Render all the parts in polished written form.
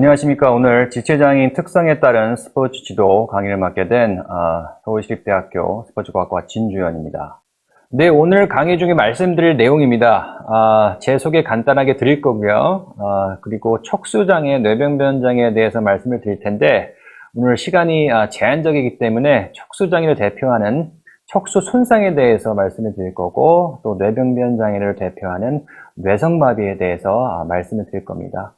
안녕하십니까. 오늘 지체장애인 특성에 따른 스포츠 지도 강의를 맡게 된 서울시립대학교 스포츠과학과 진주현입니다. 네, 오늘 강의 중에 말씀드릴 내용입니다. 제 소개 간단하게 드릴 거고요. 그리고 척수장애, 뇌병변장애에 대해서 말씀을 드릴 텐데 오늘 시간이 제한적이기 때문에 척수장애를 대표하는 척수 손상에 대해서 말씀을 드릴 거고, 또 뇌병변장애를 대표하는 뇌성마비에 대해서 말씀을 드릴 겁니다.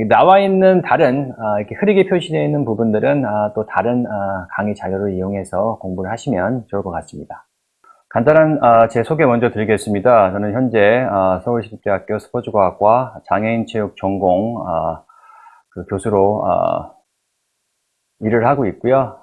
나와 있는 다른 이렇게 흐리게 표시되어 있는 부분들은 또 다른 강의 자료를 이용해서 공부를 하시면 좋을 것 같습니다. 간단한 제 소개 먼저 드리겠습니다. 저는 현재 서울시립대학교 스포츠과학과 장애인 체육 전공 그 교수로 일을 하고 있고요.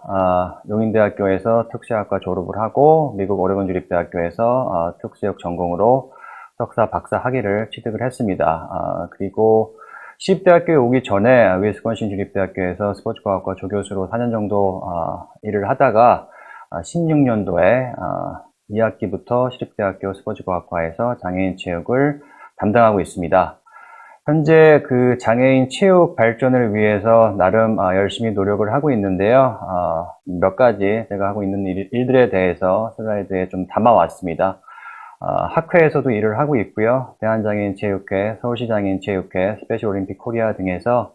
용인대학교에서 특수학과 졸업을 하고 미국 오레곤 주립대학교에서 특수역 전공으로 석사, 박사 학위를 취득을 했습니다. 그리고 시립대학교에 오기 전에 위스콘신 주립대학교에서 스포츠과학과 조교수로 4년 정도 일을 하다가 16년도에 2학기부터 시립대학교 스포츠과학과에서 장애인 체육을 담당하고 있습니다. 현재 그 장애인 체육 발전을 위해서 나름 열심히 노력을 하고 있는데요. 몇 가지 제가 하고 있는 일들에 대해서 슬라이드에 좀 담아왔습니다. 학회에서도 일을 하고 있고요. 대한장애인체육회, 서울시장애인체육회, 스페셜올림픽 코리아 등에서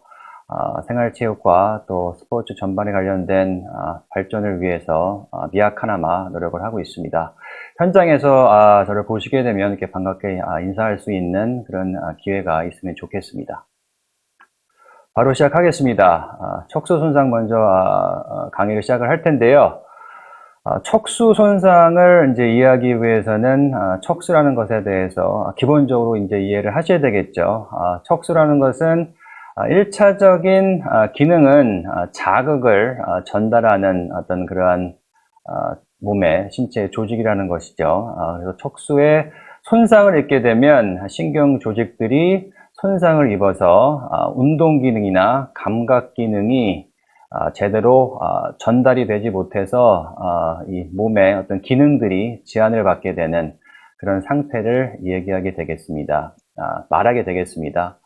생활체육과 또 스포츠 전반에 관련된 발전을 위해서 미약하나마 노력을 하고 있습니다. 현장에서 저를 보시게 되면 이렇게 반갑게 인사할 수 있는 그런 기회가 있으면 좋겠습니다. 바로 시작하겠습니다. 척수 손상 먼저 강의를 시작을 할 텐데요. 척수 손상을 이제 이해하기 위해서는 척수라는 것에 대해서 기본적으로 이제 이해를 하셔야 되겠죠. 척수라는 것은 1차적인 기능은 자극을 전달하는 어떤 그러한 몸의 신체 조직이라는 것이죠. 그래서 척수에 손상을 입게 되면 신경 조직들이 손상을 입어서 운동 기능이나 감각 기능이 제대로 전달이 되지 못해서 이 몸의 어떤 기능들이 제한을 받게 되는 그런 상태를 얘기하게 되겠습니다. 말하게 되겠습니다.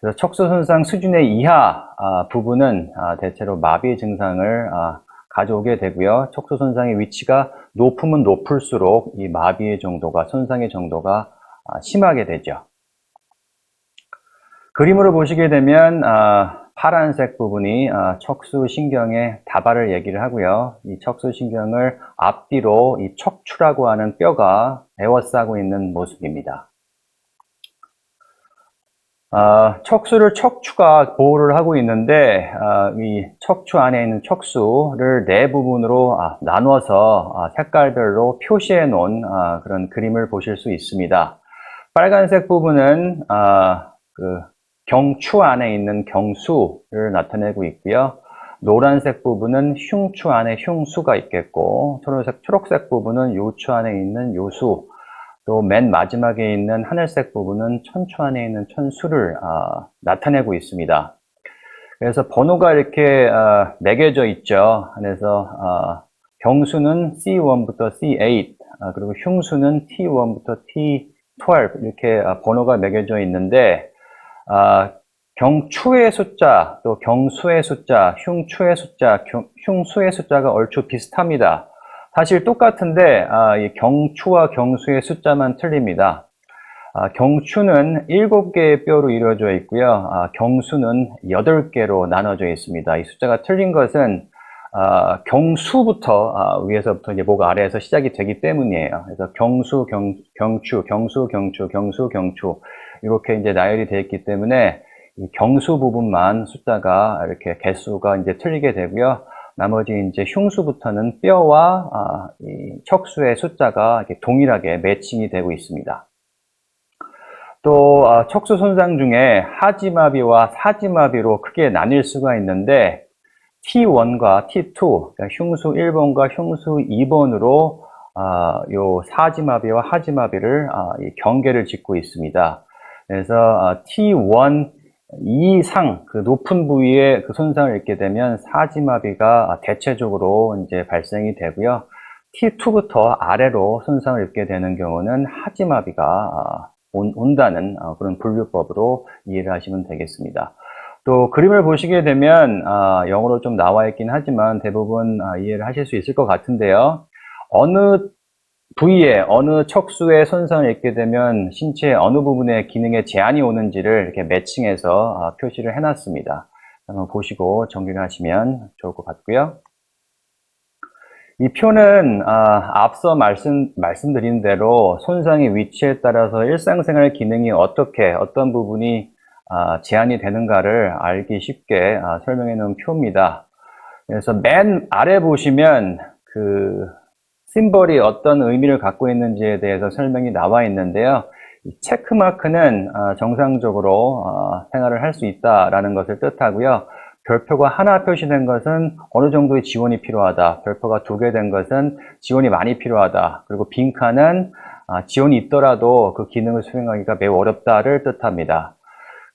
그래서 척수 손상 수준의 이하 부분은 대체로 마비 증상을 가져오게 되고요. 척수 손상의 위치가 높으면 높을수록 이 마비의 정도가, 손상의 정도가 심하게 되죠. 그림으로 보시게 되면 파란색 부분이 척수신경의 다발을 얘기를 하고요. 이 척수신경을 앞뒤로 이 척추라고 하는 뼈가 에워싸고 있는 모습입니다. 척수를 척추가 보호를 하고 있는데 이 척추 안에 있는 척수를 네 부분으로 나눠서 색깔별로 표시해 놓은 그런 그림을 보실 수 있습니다. 빨간색 부분은 그 경추 안에 있는 경수를 나타내고 있고요. 노란색 부분은 흉추 안에 흉수가 있겠고, 초록색 부분은 요추 안에 있는 요수, 또 맨 마지막에 있는 하늘색 부분은 천추 안에 있는 천수를 나타내고 있습니다. 그래서 번호가 이렇게 매겨져 있죠. 그래서 경수는 C1부터 C8, 그리고 흉수는 T1부터 T12 이렇게 번호가 매겨져 있는데 경추의 숫자, 또 경수의 숫자, 흉추의 숫자, 흉수의 숫자가 얼추 비슷합니다. 사실 똑같은데 이 경추와 경수의 숫자만 틀립니다. 경추는 7개의 뼈로 이루어져 있고요. 경수는 8개로 나눠져 있습니다. 이 숫자가 틀린 것은 경수부터 위에서부터 이제 목 아래에서 시작이 되기 때문이에요. 그래서 경수, 경추, 경수, 경추, 경수, 경추 이렇게 이제 나열이 되어 있기 때문에 이 경수 부분만 숫자가 이렇게 개수가 이제 틀리게 되고요. 나머지 이제 흉수부터는 뼈와 이 척수의 숫자가 이렇게 동일하게 매칭이 되고 있습니다. 또 척수 손상 중에 하지마비와 사지마비로 크게 나뉠 수가 있는데 T1과 T2, 그러니까 흉수 1번과 흉수 2번으로 요 사지마비와 하지마비를 경계를 짓고 있습니다. 그래서 T1 이상 그 높은 부위에 그 손상을 입게 되면 사지마비가 대체적으로 이제 발생이 되고요. T2부터 아래로 손상을 입게 되는 경우는 하지마비가 온다는 그런 분류법으로 이해를 하시면 되겠습니다. 또 그림을 보시게 되면 영어로 좀 나와 있긴 하지만 대부분 이해를 하실 수 있을 것 같은데요. 어느 부위에 어느 척수의 손상을 입게 되면 신체의 어느 부분의 기능에 제한이 오는지를 이렇게 매칭해서 표시를 해놨습니다. 한번 보시고 정리를 하시면 좋을 것 같고요. 이 표는 앞서 말씀드린 대로 손상의 위치에 따라서 일상생활 기능이 어떤 부분이 제한이 되는가를 알기 쉽게 설명해 놓은 표입니다. 그래서 맨 아래 보시면 그 심벌이 어떤 의미를 갖고 있는지에 대해서 설명이 나와 있는데요. 이 체크마크는 정상적으로 생활을 할 수 있다라는 것을 뜻하고요. 별표가 하나 표시된 것은 어느 정도의 지원이 필요하다. 별표가 2개 된 것은 지원이 많이 필요하다. 그리고 빈칸은 지원이 있더라도 그 기능을 수행하기가 매우 어렵다를 뜻합니다.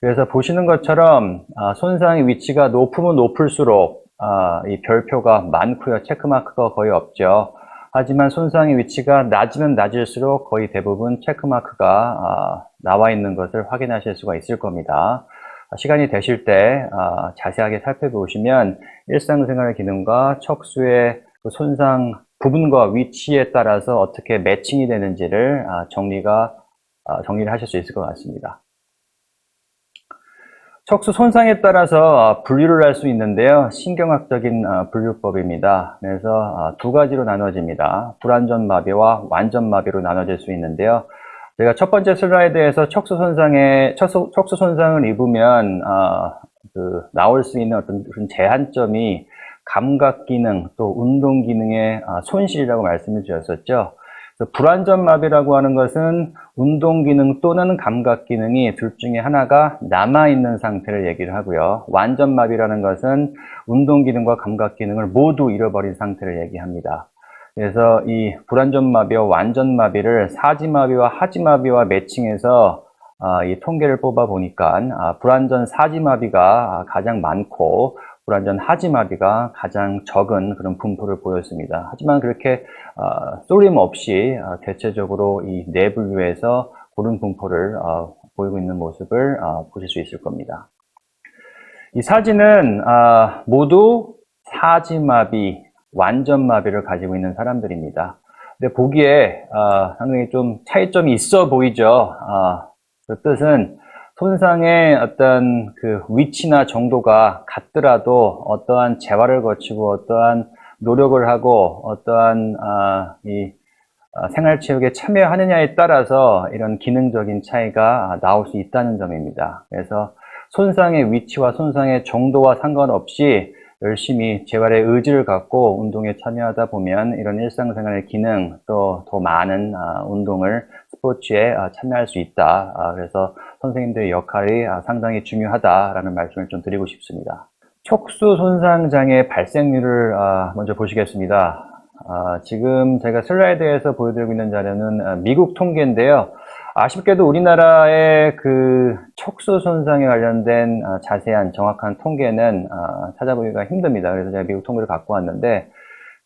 그래서 보시는 것처럼 손상의 위치가 높으면 높을수록 이 별표가 많고요. 체크마크가 거의 없죠. 하지만 손상의 위치가 낮으면 낮을수록 거의 대부분 체크마크가 나와 있는 것을 확인하실 수가 있을 겁니다. 시간이 되실 때 자세하게 살펴보시면 일상생활 기능과 척수의 그 손상 부분과 위치에 따라서 어떻게 매칭이 되는지를 정리를 하실 수 있을 것 같습니다. 척수 손상에 따라서 분류를 할 수 있는데요. 신경학적인 분류법입니다. 그래서 2가지로 나눠집니다. 불완전마비와 완전마비로 나눠질 수 있는데요. 제가 첫 번째 슬라이드에서 척수 손상을 입으면 나올 수 있는 어떤 그런 제한점이 감각 기능 또 운동 기능의 손실이라고 말씀을 드렸었죠. 불완전마비라고 하는 것은 운동 기능 또는 감각 기능이 둘 중에 하나가 남아있는 상태를 얘기를 하고요. 완전마비라는 것은 운동 기능과 감각 기능을 모두 잃어버린 상태를 얘기합니다. 그래서 이 불완전마비와 완전마비를 사지마비와 하지마비와 매칭해서 이 통계를 뽑아 보니까 불완전 사지마비가 가장 많고 불완전 하지마비가 가장 적은 그런 분포를 보였습니다. 하지만 그렇게 쏠림 없이 대체적으로 이 네 분류에서 고른 분포를 보이고 있는 모습을 보실 수 있을 겁니다. 이 사진은 모두 사지마비, 완전마비를 가지고 있는 사람들입니다. 근데 보기에 상당히 좀 차이점이 있어 보이죠. 그 뜻은 손상의 어떤 그 위치나 정도가 같더라도 어떠한 재활을 거치고 어떠한 노력을 하고 어떠한 생활체육에 참여하느냐에 따라서 이런 기능적인 차이가 나올 수 있다는 점입니다. 그래서 손상의 위치와 손상의 정도와 상관없이 열심히 재활의 의지를 갖고 운동에 참여하다 보면 이런 일상생활의 기능 또 더 많은 운동을 스포츠에 참여할 수 있다. 그래서 선생님들의 역할이 상당히 중요하다라는 말씀을 좀 드리고 싶습니다. 척수 손상 장애 발생률을 먼저 보시겠습니다. 지금 제가 슬라이드에서 보여드리고 있는 자료는 미국 통계인데요. 아쉽게도 우리나라의 그 척수 손상에 관련된 자세한 정확한 통계는 찾아보기가 힘듭니다. 그래서 제가 미국 통계를 갖고 왔는데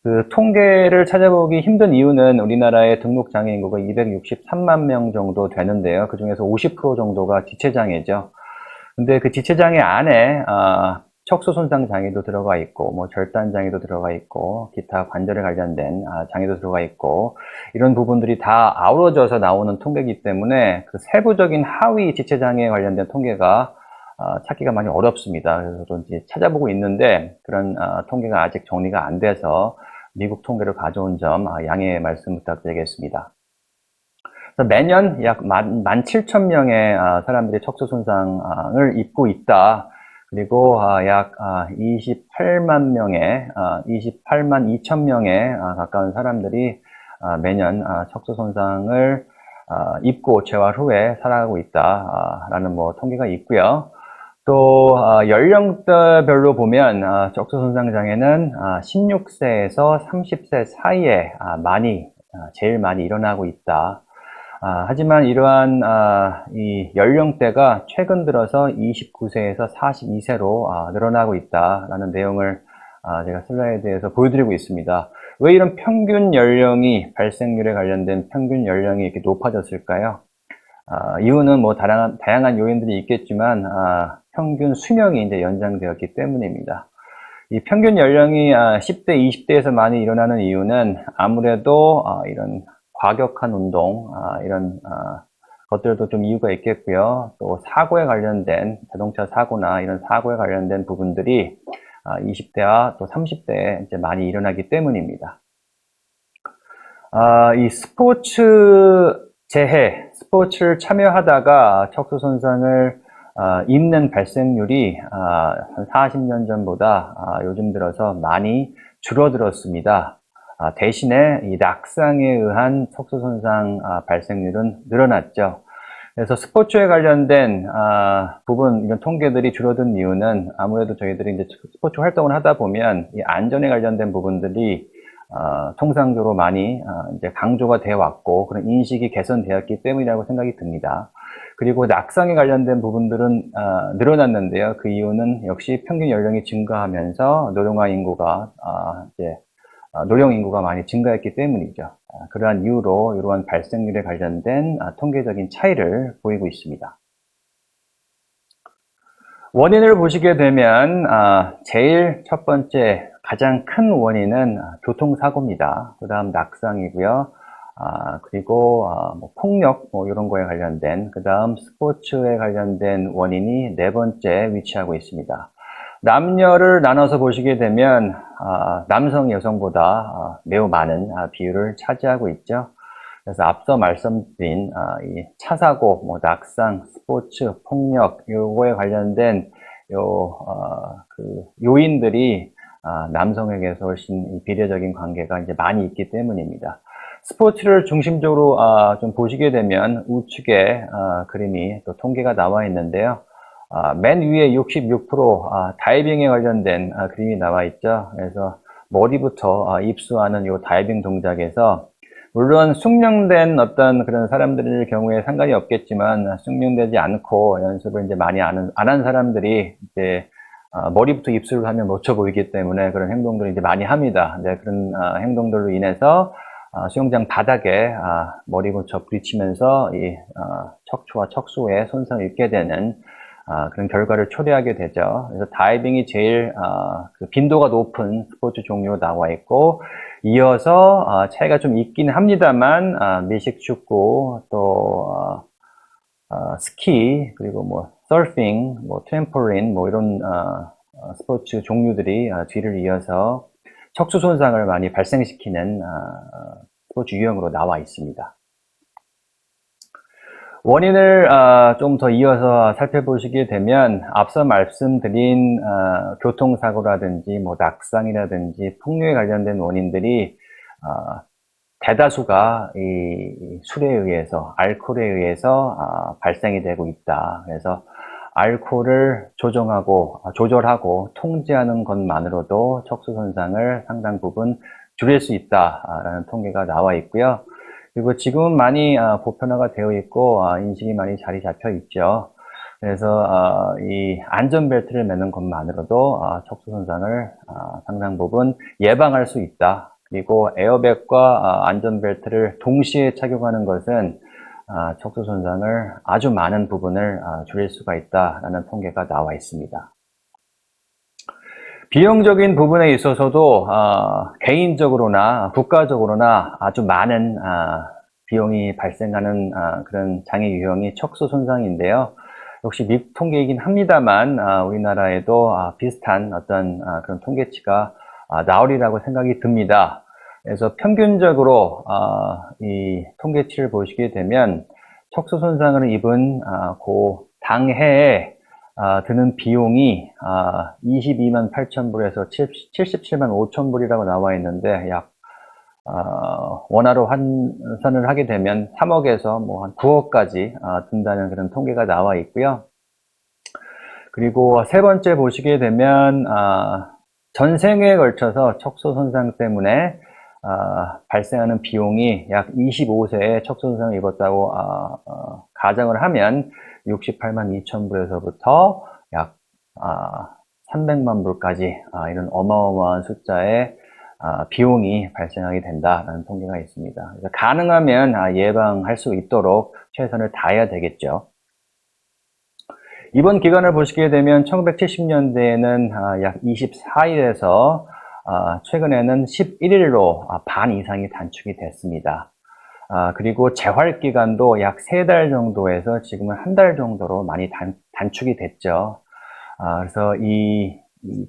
그 통계를 찾아보기 힘든 이유는 우리나라의 등록 장애 인구가 263만 명 정도 되는데요. 그 중에서 50% 정도가 지체장애죠. 근데 그 지체장애 안에 척수 손상 장애도 들어가 있고, 뭐 절단 장애도 들어가 있고, 기타 관절에 관련된 장애도 들어가 있고, 이런 부분들이 다 아우러져서 나오는 통계이기 때문에 그 세부적인 하위 지체 장애에 관련된 통계가 찾기가 많이 어렵습니다. 그래서 저도 이제 찾아보고 있는데 그런 통계가 아직 정리가 안 돼서 미국 통계를 가져온 점 양해의 말씀 부탁드리겠습니다. 매년 약 17,000명의 사람들이 척수 손상을 입고 있다. 그리고 약 28만 2천 명에 가까운 사람들이 매년 척수 손상을 입고 재활 후에 살아가고 있다라는 뭐 통계가 있고요. 또 연령대별로 보면 척수 손상 장애는 16세에서 30세 사이에 제일 많이 일어나고 있다. 하지만 이러한 이 연령대가 최근 들어서 29세에서 42세로 늘어나고 있다라는 내용을 제가 슬라이드에서 보여드리고 있습니다. 왜 이런 평균 연령이 발생률에 관련된 평균 연령이 이렇게 높아졌을까요? 이유는 뭐 다양한 요인들이 있겠지만 평균 수명이 이제 연장되었기 때문입니다. 이 평균 연령이 10대, 20대에서 많이 일어나는 이유는 아무래도 이런 과격한 운동, 이런 것들도 좀 이유가 있겠고요. 또 사고에 관련된 자동차 사고나 이런 사고에 관련된 부분들이 20대와 또 30대에 이제 많이 일어나기 때문입니다. 이 스포츠를 참여하다가 척수 손상을 입는 발생률이 한 40년 전보다 요즘 들어서 많이 줄어들었습니다. 대신에 이 낙상에 의한 척수 손상 발생률은 늘어났죠. 그래서 스포츠에 관련된 부분, 이런 통계들이 줄어든 이유는 아무래도 저희들이 이제 스포츠 활동을 하다 보면 이 안전에 관련된 부분들이 통상적으로 많이 이제 강조가 되어 왔고 그런 인식이 개선되었기 때문이라고 생각이 듭니다. 그리고 낙상에 관련된 부분들은 늘어났는데요. 그 이유는 역시 평균 연령이 증가하면서 노령 인구가 많이 증가했기 때문이죠. 그러한 이유로 이러한 발생률에 관련된 통계적인 차이를 보이고 있습니다. 원인을 보시게 되면 제일 첫 번째 가장 큰 원인은 교통사고입니다. 그 다음 낙상이고요. 그리고 뭐 폭력 이런 거에 관련된, 그 다음 스포츠에 관련된 원인이 네 번째 위치하고 있습니다. 남녀를 나눠서 보시게 되면 남성, 여성보다 매우 많은 비율을 차지하고 있죠. 그래서 앞서 말씀드린 이 차사고, 뭐 낙상, 스포츠, 폭력 요거에 관련된 그 요인들이 남성에게서 훨씬 비례적인 관계가 이제 많이 있기 때문입니다. 스포츠를 중심적으로 좀 보시게 되면 우측에 그림이 또 통계가 나와 있는데요. 맨 위에 66% 다이빙에 관련된 그림이 나와 있죠. 그래서 머리부터 입수하는 이 다이빙 동작에서 물론 숙련된 어떤 그런 사람들의 경우에 상관이 없겠지만 숙련되지 않고 연습을 이제 많이 안 한 사람들이 이제 머리부터 입수를 하면 멋져 보이기 때문에 그런 행동들을 이제 많이 합니다. 네, 그런 행동들로 인해서 수영장 바닥에 머리부터 부딪히면서 이 척추와 척수에 손상을 입게 되는 그런 결과를 초래하게 되죠. 그래서 다이빙이 제일 그 빈도가 높은 스포츠 종류로 나와 있고, 이어서 차이가 좀 있긴 합니다만 미식축구, 또 스키, 그리고 뭐 서핑, 뭐 트램폴린, 뭐 이런 스포츠 종류들이 뒤를 이어서 척수 손상을 많이 발생시키는 스포츠 유형으로 나와 있습니다. 원인을 좀 더 이어서 살펴보시게 되면 앞서 말씀드린 교통사고라든지 뭐 낙상이라든지 폭력에 관련된 원인들이 대다수가 이 술에 의해서, 알코올에 의해서 발생이 되고 있다. 그래서 알코올을 조절하고 통제하는 것만으로도 척수 손상을 상당 부분 줄일 수 있다라는 통계가 나와 있고요. 그리고 지금은 많이 보편화가 되어 있고 인식이 많이 자리 잡혀 있죠. 그래서 이 안전벨트를 매는 것만으로도 척수 손상을 상당 부분 예방할 수 있다. 그리고 에어백과 안전벨트를 동시에 착용하는 것은 척수 손상을 아주 많은 부분을 줄일 수가 있다라는 통계가 나와 있습니다. 비용적인 부분에 있어서도 개인적으로나 국가적으로나 아주 많은 비용이 발생하는 그런 장애 유형이 척수 손상인데요. 역시 미국 통계이긴 합니다만 우리나라에도 비슷한 어떤 그런 통계치가 나오리라고 생각이 듭니다. 그래서 평균적으로 이 통계치를 보시게 되면 척수 손상을 입은 그 당해에 드는 비용이 22만 8천 불에서 77만 5천 불이라고 나와 있는데 약 원화로 환산을 하게 되면 3억에서 뭐 한 9억까지 든다는 그런 통계가 나와 있고요. 그리고 세 번째 보시게 되면 전생에 걸쳐서 척수 손상 때문에 발생하는 비용이 약 25세에 척수 손상을 입었다고 가정을 하면 68만 2천 불에서부터 약 300만 불까지 이런 어마어마한 숫자의 비용이 발생하게 된다는 통계가 있습니다. 그래서 가능하면 예방할 수 있도록 최선을 다해야 되겠죠. 이번 기간을 보시게 되면 1970년대에는 약 24일에서 최근에는 11일로 반 이상이 단축이 됐습니다. 그리고 재활 기간도 약 3달 정도에서 지금은 1달 정도로 많이 단축이 됐죠. 그래서 이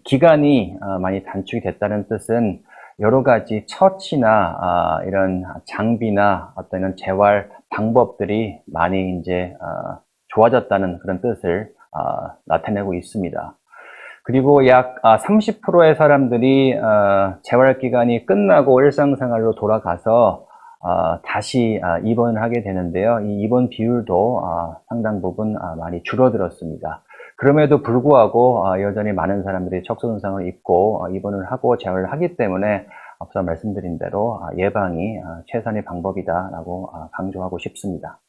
기간이 많이 단축이 됐다는 뜻은 여러 가지 처치나 이런 장비나 어떤 이런 재활 방법들이 많이 이제 좋아졌다는 그런 뜻을 나타내고 있습니다. 그리고 약 30%의 사람들이 재활 기간이 끝나고 일상생활로 돌아가서 다시 입원을 하게 되는데요. 이 입원 비율도 상당 부분 많이 줄어들었습니다. 그럼에도 불구하고 여전히 많은 사람들이 척수손상을 입고 입원을 하고 재활을 하기 때문에 앞서 말씀드린 대로 예방이 최선의 방법이다라고 강조하고 싶습니다.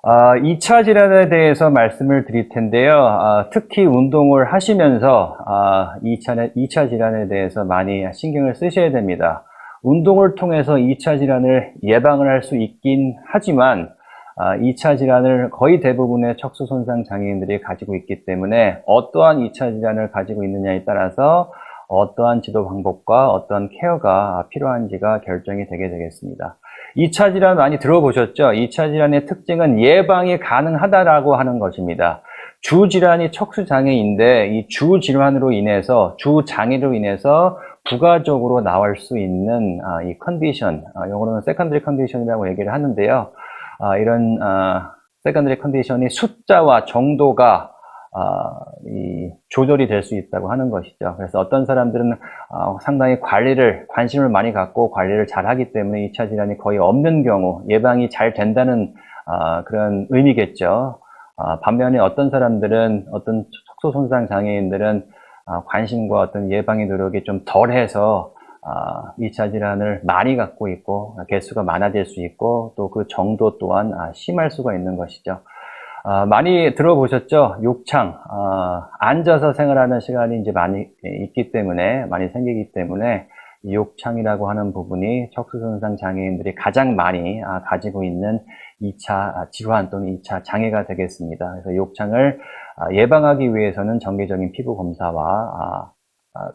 2차 질환에 대해서 말씀을 드릴 텐데요. 특히 운동을 하시면서 2차 질환에 대해서 많이 신경을 쓰셔야 됩니다. 운동을 통해서 2차 질환을 예방을 할 수 있긴 하지만 2차 질환을 거의 대부분의 척수 손상 장애인들이 가지고 있기 때문에 어떠한 2차 질환을 가지고 있느냐에 따라서 어떠한 지도 방법과 어떠한 케어가 필요한지가 결정이 되게 되겠습니다. 2차 질환 많이 들어보셨죠? 2차 질환의 특징은 예방이 가능하다라고 하는 것입니다. 주 질환이 척수 장애인데 이 주 질환으로 인해서 주 장애로 인해서 부가적으로 나올 수 있는 이 컨디션, 영어로는 세컨더리 컨디션이라고 얘기를 하는데요. 이런 세컨더리 컨디션이 숫자와 정도가 조절이 될 수 있다고 하는 것이죠. 그래서 어떤 사람들은 상당히 관심을 많이 갖고 관리를 잘 하기 때문에 2차 질환이 거의 없는 경우, 예방이 잘 된다는 그런 의미겠죠. 반면에 어떤 사람들은, 어떤 척수 손상 장애인들은 관심과 어떤 예방의 노력이 좀 덜해서 2차 질환을 많이 갖고 있고 개수가 많아질 수 있고 또 그 정도 또한 심할 수가 있는 것이죠. 많이 들어보셨죠? 욕창. 앉아서 생활하는 시간이 이제 많이 있기 때문에, 많이 생기기 때문에, 이 욕창이라고 하는 부분이 척수손상 장애인들이 가장 많이 가지고 있는 2차 질환 또는 2차 장애가 되겠습니다. 그래서 욕창을 예방하기 위해서는 정기적인 피부 검사와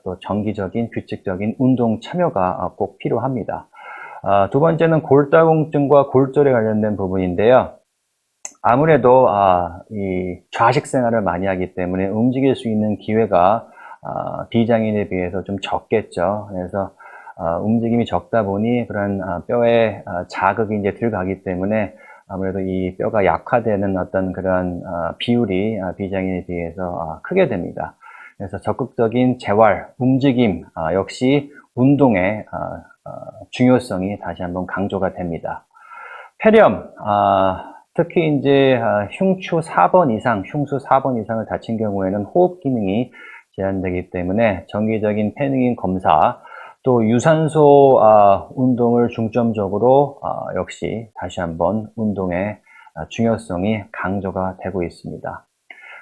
또 정기적인 규칙적인 운동 참여가 꼭 필요합니다. 두 번째는 골다공증과 골절에 관련된 부분인데요. 아무래도 이 좌식 생활을 많이 하기 때문에 움직일 수 있는 기회가 비장애인에 비해서 좀 적겠죠. 그래서 움직임이 적다 보니 그런 뼈에 자극이 이제 들어가기 때문에 아무래도 이 뼈가 약화되는 어떤 그런 비율이 비장애인에 비해서 크게 됩니다. 그래서 적극적인 재활, 움직임 역시 운동의 중요성이 다시 한번 강조가 됩니다. 폐렴, 특히 이제 흉추 4번 이상, 흉수 4번 이상을 다친 경우에는 호흡 기능이 제한되기 때문에 정기적인 패닝 검사, 또 유산소 운동을 중점적으로 역시 다시 한번 운동의 중요성이 강조가 되고 있습니다.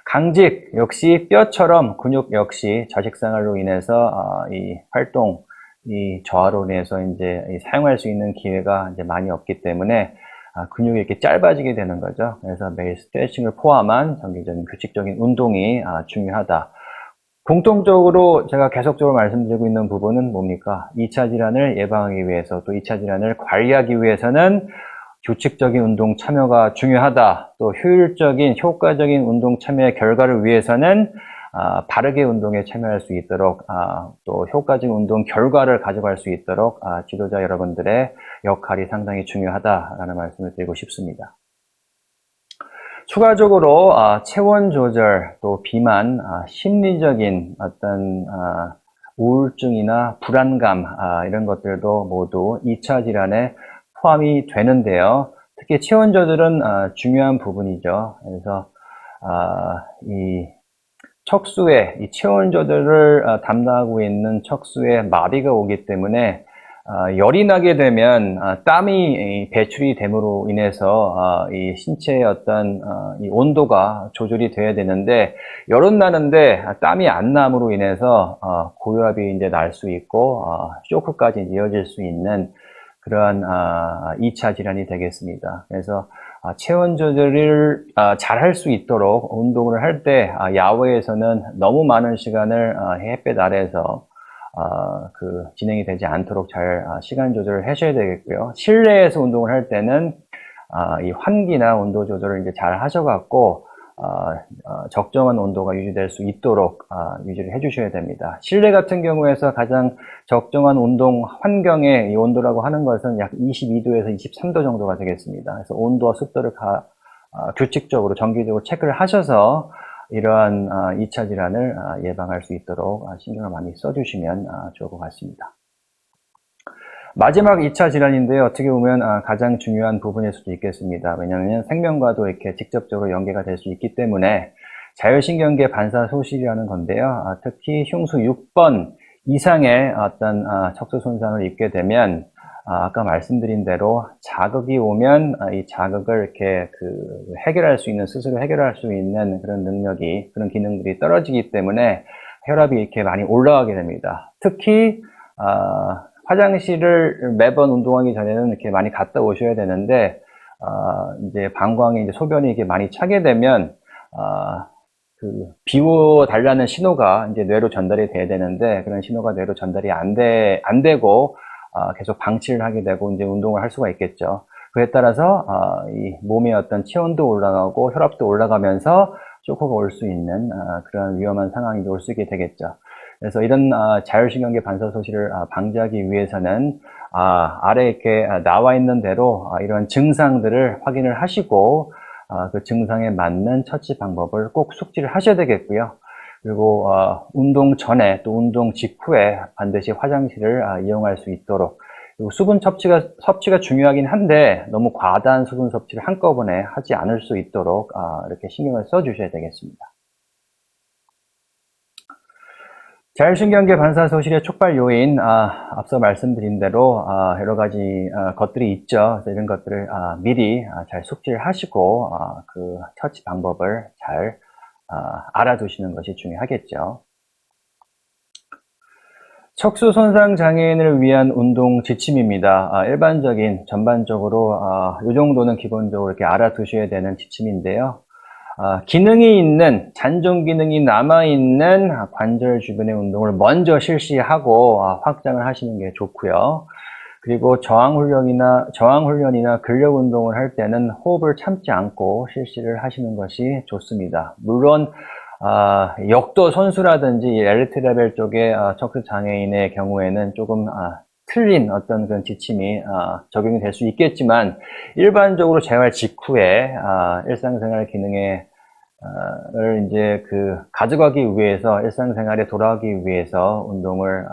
강직 역시 뼈처럼 근육 역시 좌식생활로 인해서 이 활동, 이 저하로 인해서 이제 사용할 수 있는 기회가 이제 많이 없기 때문에 근육이 이렇게 짧아지게 되는 거죠. 그래서 매일 스트레칭을 포함한 정기적인 규칙적인 운동이 중요하다. 공통적으로 제가 계속적으로 말씀드리고 있는 부분은 뭡니까? 2차 질환을 예방하기 위해서 또 2차 질환을 관리하기 위해서는 규칙적인 운동 참여가 중요하다. 또 효율적인, 효과적인 운동 참여의 결과를 위해서는 바르게 운동에 참여할 수 있도록 또 효과적인 운동 결과를 가져갈 수 있도록 지도자 여러분들의 역할이 상당히 중요하다라는 말씀을 드리고 싶습니다. 추가적으로 체온 조절, 또 비만, 심리적인 어떤 우울증이나 불안감 이런 것들도 모두 2차 질환에 포함이 되는데요. 특히 체온 조절은 중요한 부분이죠. 그래서 이 척수에 이 체온 조절을 담당하고 있는 척수에 마비가 오기 때문에 열이 나게 되면 땀이 배출이 됨으로 인해서 이 신체의 어떤 이 온도가 조절이 돼야 되는데 열은 나는데 땀이 안 남으로 인해서 고혈압이 이제 날 수 있고 쇼크까지 이어질 수 있는 그러한 2차 질환이 되겠습니다. 그래서 체온 조절을 잘 할 수 있도록 운동을 할 때 야외에서는 너무 많은 시간을 햇볕 아래에서 진행이 되지 않도록 잘 시간 조절을 하셔야 되겠고요. 실내에서 운동을 할 때는 이 환기나 온도 조절을 이제 잘 하셔갖고 적정한 온도가 유지될 수 있도록 유지를 해주셔야 됩니다. 실내 같은 경우에서 가장 적정한 운동 환경의 이 온도라고 하는 것은 약 22도에서 23도 정도가 되겠습니다. 그래서 온도와 습도를 규칙적으로 정기적으로 체크를 하셔서 이러한 2차 질환을 예방할 수 있도록 신경을 많이 써주시면 좋을 것 같습니다. 마지막 2차 질환인데요. 어떻게 보면 가장 중요한 부분일 수도 있겠습니다. 왜냐하면 생명과도 이렇게 직접적으로 연계가 될 수 있기 때문에 자율신경계 반사 소실이라는 건데요. 특히 흉수 6번 이상의 어떤 척수 손상을 입게 되면 아까 말씀드린 대로 자극이 오면 이 자극을 이렇게 해결할 수 있는, 스스로 해결할 수 있는 그런 능력이, 그런 기능들이 떨어지기 때문에 혈압이 이렇게 많이 올라가게 됩니다. 특히 화장실을 매번 운동하기 전에는 이렇게 많이 갔다 오셔야 되는데, 이제 방광에 이제 소변이 이렇게 많이 차게 되면, 비워달라는 신호가 이제 뇌로 전달이 돼야 되는데, 그런 신호가 뇌로 전달이 안 되고, 계속 방치를 하게 되고, 이제 운동을 할 수가 있겠죠. 그에 따라서, 이 몸의 어떤 체온도 올라가고, 혈압도 올라가면서 쇼크가 올 수 있는, 그런 위험한 상황이 올 수 있게 되겠죠. 그래서 이런 자율신경계 반사 소실을 방지하기 위해서는 아래 이렇게 나와 있는 대로 이런 증상들을 확인을 하시고 그 증상에 맞는 처치 방법을 꼭 숙지를 하셔야 되겠고요. 그리고 운동 전에 또 운동 직후에 반드시 화장실을 이용할 수 있도록, 그리고 수분 섭취가 중요하긴 한데 너무 과다한 수분 섭취를 한꺼번에 하지 않을 수 있도록 이렇게 신경을 써 주셔야 되겠습니다. 자율신경계 반사 소실의 촉발 요인, 앞서 말씀드린 대로 여러 가지 것들이 있죠. 그래서 이런 것들을 미리 잘 숙지를 하시고 그 처치 방법을 잘 알아두시는 것이 중요하겠죠. 척수 손상 장애인을 위한 운동 지침입니다. 전반적으로 이 정도는 기본적으로 이렇게 알아두셔야 되는 지침인데요. 기능이 있는, 잔존 기능이 남아있는 관절 주변의 운동을 먼저 실시하고 확장을 하시는 게 좋고요. 그리고 저항훈련이나 근력 운동을 할 때는 호흡을 참지 않고 실시를 하시는 것이 좋습니다. 물론 역도 선수라든지 엘리트 레벨 쪽의 척수 장애인의 경우에는 조금 틀린 어떤 그런 지침이 적용이 될 수 있겠지만, 일반적으로 재활 직후에 일상생활 기능에 이제 가져가기 위해서, 일상생활에 돌아가기 위해서 운동을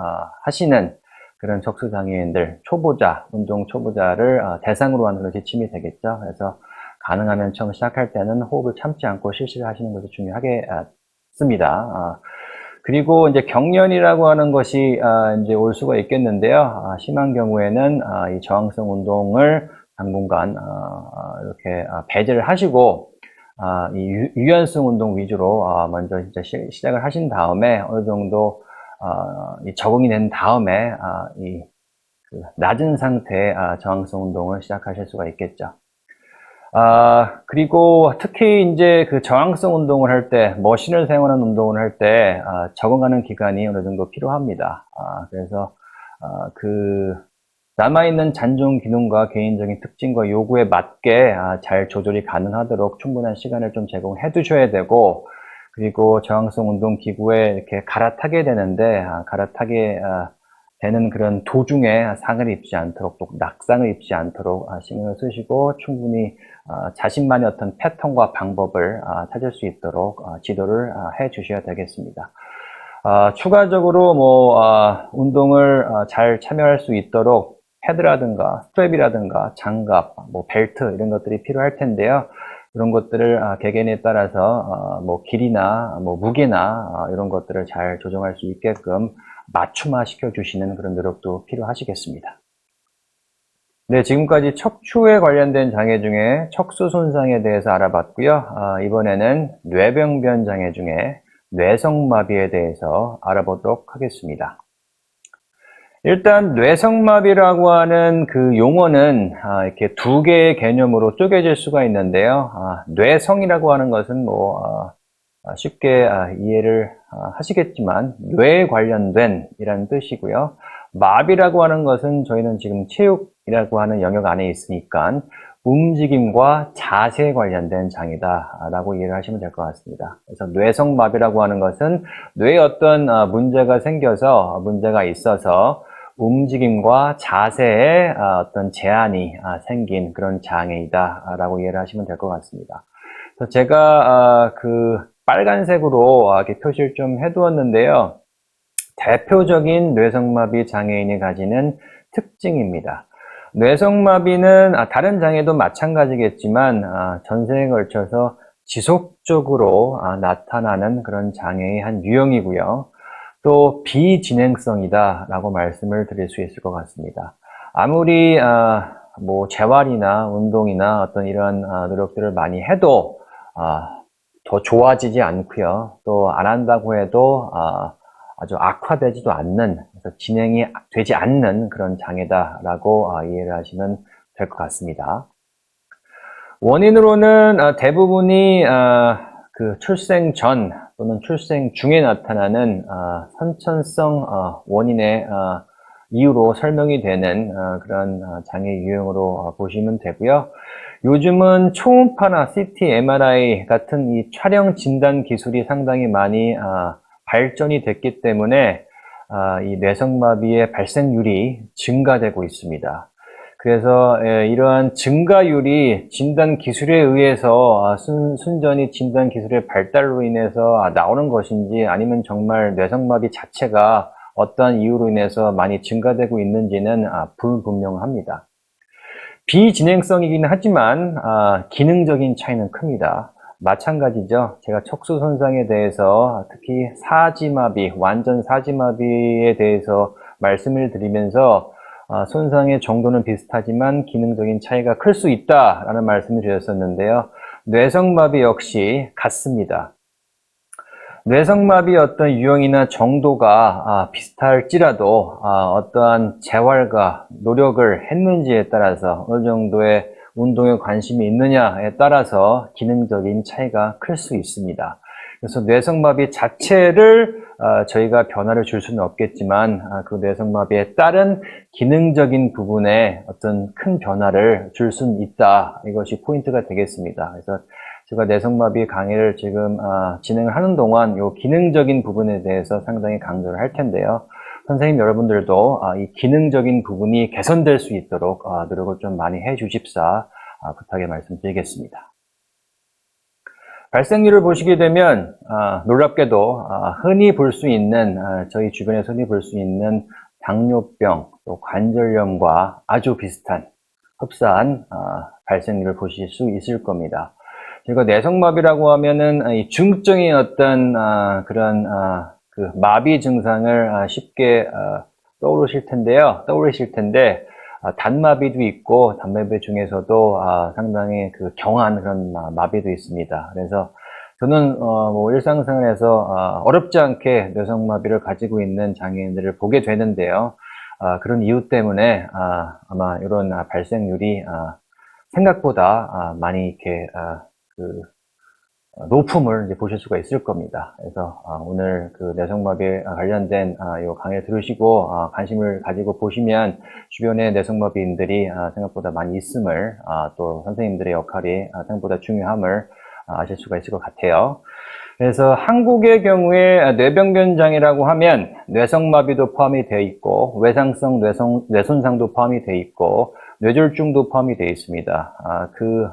하시는 그런 척수 장애인들, 운동 초보자를 대상으로 하는 그런 지침이 되겠죠. 그래서 가능하면 처음 시작할 때는 호흡을 참지 않고 실시를 하시는 것이 중요하겠습니다. 그리고 이제 경련이라고 하는 것이 이제 올 수가 있겠는데요. 심한 경우에는 이 저항성 운동을 당분간 이렇게 배제를 하시고 이 유연성 운동 위주로 먼저 이제 시작을 하신 다음에 어느 정도 적응이 된 다음에 낮은 상태의 저항성 운동을 시작하실 수가 있겠죠. 그리고 특히 이제 저항성 운동을 할 때, 머신을 사용하는 운동을 할 때, 적응하는 기간이 어느 정도 필요합니다. 그래서, 남아있는 잔존 기능과 개인적인 특징과 요구에 맞게 잘 조절이 가능하도록 충분한 시간을 좀 제공해 두셔야 되고, 그리고 저항성 운동 기구에 이렇게 갈아타게 되는데, 갈아타게 되는 그런 도중에 상을 입지 않도록, 또 낙상을 입지 않도록 신경을 쓰시고 충분히 자신만의 어떤 패턴과 방법을 찾을 수 있도록 지도를 해 주셔야 되겠습니다. 추가적으로 운동을 잘 참여할 수 있도록 패드라든가 스트랩이라든가 장갑, 벨트 이런 것들이 필요할 텐데요. 이런 것들을 개개인에 따라서 길이나 무게나 이런 것들을 잘 조정할 수 있게끔 맞춤화 시켜주시는 그런 노력도 필요하시겠습니다. 네, 지금까지 척추에 관련된 장애 중에 척수 손상에 대해서 알아봤고요. 이번에는 뇌병변 장애 중에 뇌성마비에 대해서 알아보도록 하겠습니다. 일단 뇌성마비라고 하는 그 용어는 이렇게 두 개의 개념으로 쪼개질 수가 있는데요. 뇌성이라고 하는 것은 쉽게 이해를 하시겠지만 뇌에 관련된 이라는 뜻이고요. 마비라고 하는 것은 저희는 지금 체육이라고 하는 영역 안에 있으니까 움직임과 자세에 관련된 장애다라고 이해를 하시면 될 것 같습니다. 그래서 뇌성마비라고 하는 것은 뇌에 어떤 문제가 생겨서 문제가 있어서 움직임과 자세에 어떤 제한이 생긴 그런 장애이다라고 이해를 하시면 될 것 같습니다. 그래서 제가 그 빨간색으로 이렇게 표시를 좀 해두었는데요. 대표적인 뇌성마비 장애인이 가지는 특징입니다. 뇌성마비는 다른 장애도 마찬가지겠지만 전생에 걸쳐서 지속적으로 나타나는 그런 장애의 한 유형이고요. 또 비진행성이다 라고 말씀을 드릴 수 있을 것 같습니다. 아무리 재활이나 운동이나 어떤 이런 노력들을 많이 해도 더 좋아지지 않고요. 또 안 한다고 해도 아주 악화되지도 않는, 그래서 진행이 되지 않는 그런 장애다라고 이해를 하시면 될 것 같습니다. 원인으로는 대부분이 그 출생 전 또는 출생 중에 나타나는 선천성 원인의 이유로 설명이 되는 그런 장애 유형으로 보시면 되고요. 요즘은 초음파나 CT, MRI 같은 이 촬영 진단 기술이 상당히 많이 발전이 됐기 때문에 이 뇌성마비의 발생률이 증가되고 있습니다. 그래서 이러한 증가율이 진단 기술에 의해서 순전히 진단 기술의 발달로 인해서 나오는 것인지 아니면 정말 뇌성마비 자체가 어떠한 이유로 인해서 많이 증가되고 있는지는 불분명합니다. 비진행성이긴 하지만 기능적인 차이는 큽니다. 마찬가지죠. 제가 척수 손상에 대해서 특히 사지마비, 완전 사지마비에 대해서 말씀을 드리면서 손상의 정도는 비슷하지만 기능적인 차이가 클 수 있다라는 말씀을 드렸었는데요. 뇌성마비 역시 같습니다. 뇌성마비의 어떤 유형이나 정도가 비슷할지라도 어떠한 재활과 노력을 했는지에 따라서 어느 정도의 운동에 관심이 있느냐에 따라서 기능적인 차이가 클 수 있습니다. 그래서 뇌성마비 자체를 저희가 변화를 줄 수는 없겠지만 그 뇌성마비에 따른 기능적인 부분에 어떤 큰 변화를 줄 수는 있다. 이것이 포인트가 되겠습니다. 그래서 제가 뇌성마비 강의를 지금 진행을 하는 동안 이 기능적인 부분에 대해서 상당히 강조를 할 텐데요. 선생님 여러분들도 이 기능적인 부분이 개선될 수 있도록 노력을 좀 많이 해주십사 부탁의 말씀드리겠습니다. 발생률을 보시게 되면 놀랍게도 흔히 볼 수 있는 저희 주변에서 흔히 볼 수 있는 당뇨병 또 관절염과 아주 비슷한 흡사한 발생률을 보실 수 있을 겁니다. 그리고 뇌성마비라고 하면은 이 중증의 어떤 그런 그 마비 증상을 쉽게 떠오르실 텐데 단마비도 있고 단마비 중에서도 상당히 그 경한 그런 마비도 있습니다. 그래서 저는 일상생활에서 어렵지 않게 뇌성마비를 가지고 있는 장애인들을 보게 되는데요. 그런 이유 때문에 아마 이런 발생률이 생각보다 많이 이렇게 높음을 이제 보실 수가 있을 겁니다. 그래서 오늘 그 뇌성마비에 관련된 이 강의를 들으시고 관심을 가지고 보시면 주변에 뇌성마비인들이 생각보다 많이 있음을 또 선생님들의 역할이 생각보다 중요함을 아실 수가 있을 것 같아요. 그래서 한국의 경우에 뇌병변 장애라고 하면 뇌성마비도 포함이 되어 있고 외상성 뇌손상도 포함이 되어 있고 뇌졸중도 포함이 되어 있습니다. 그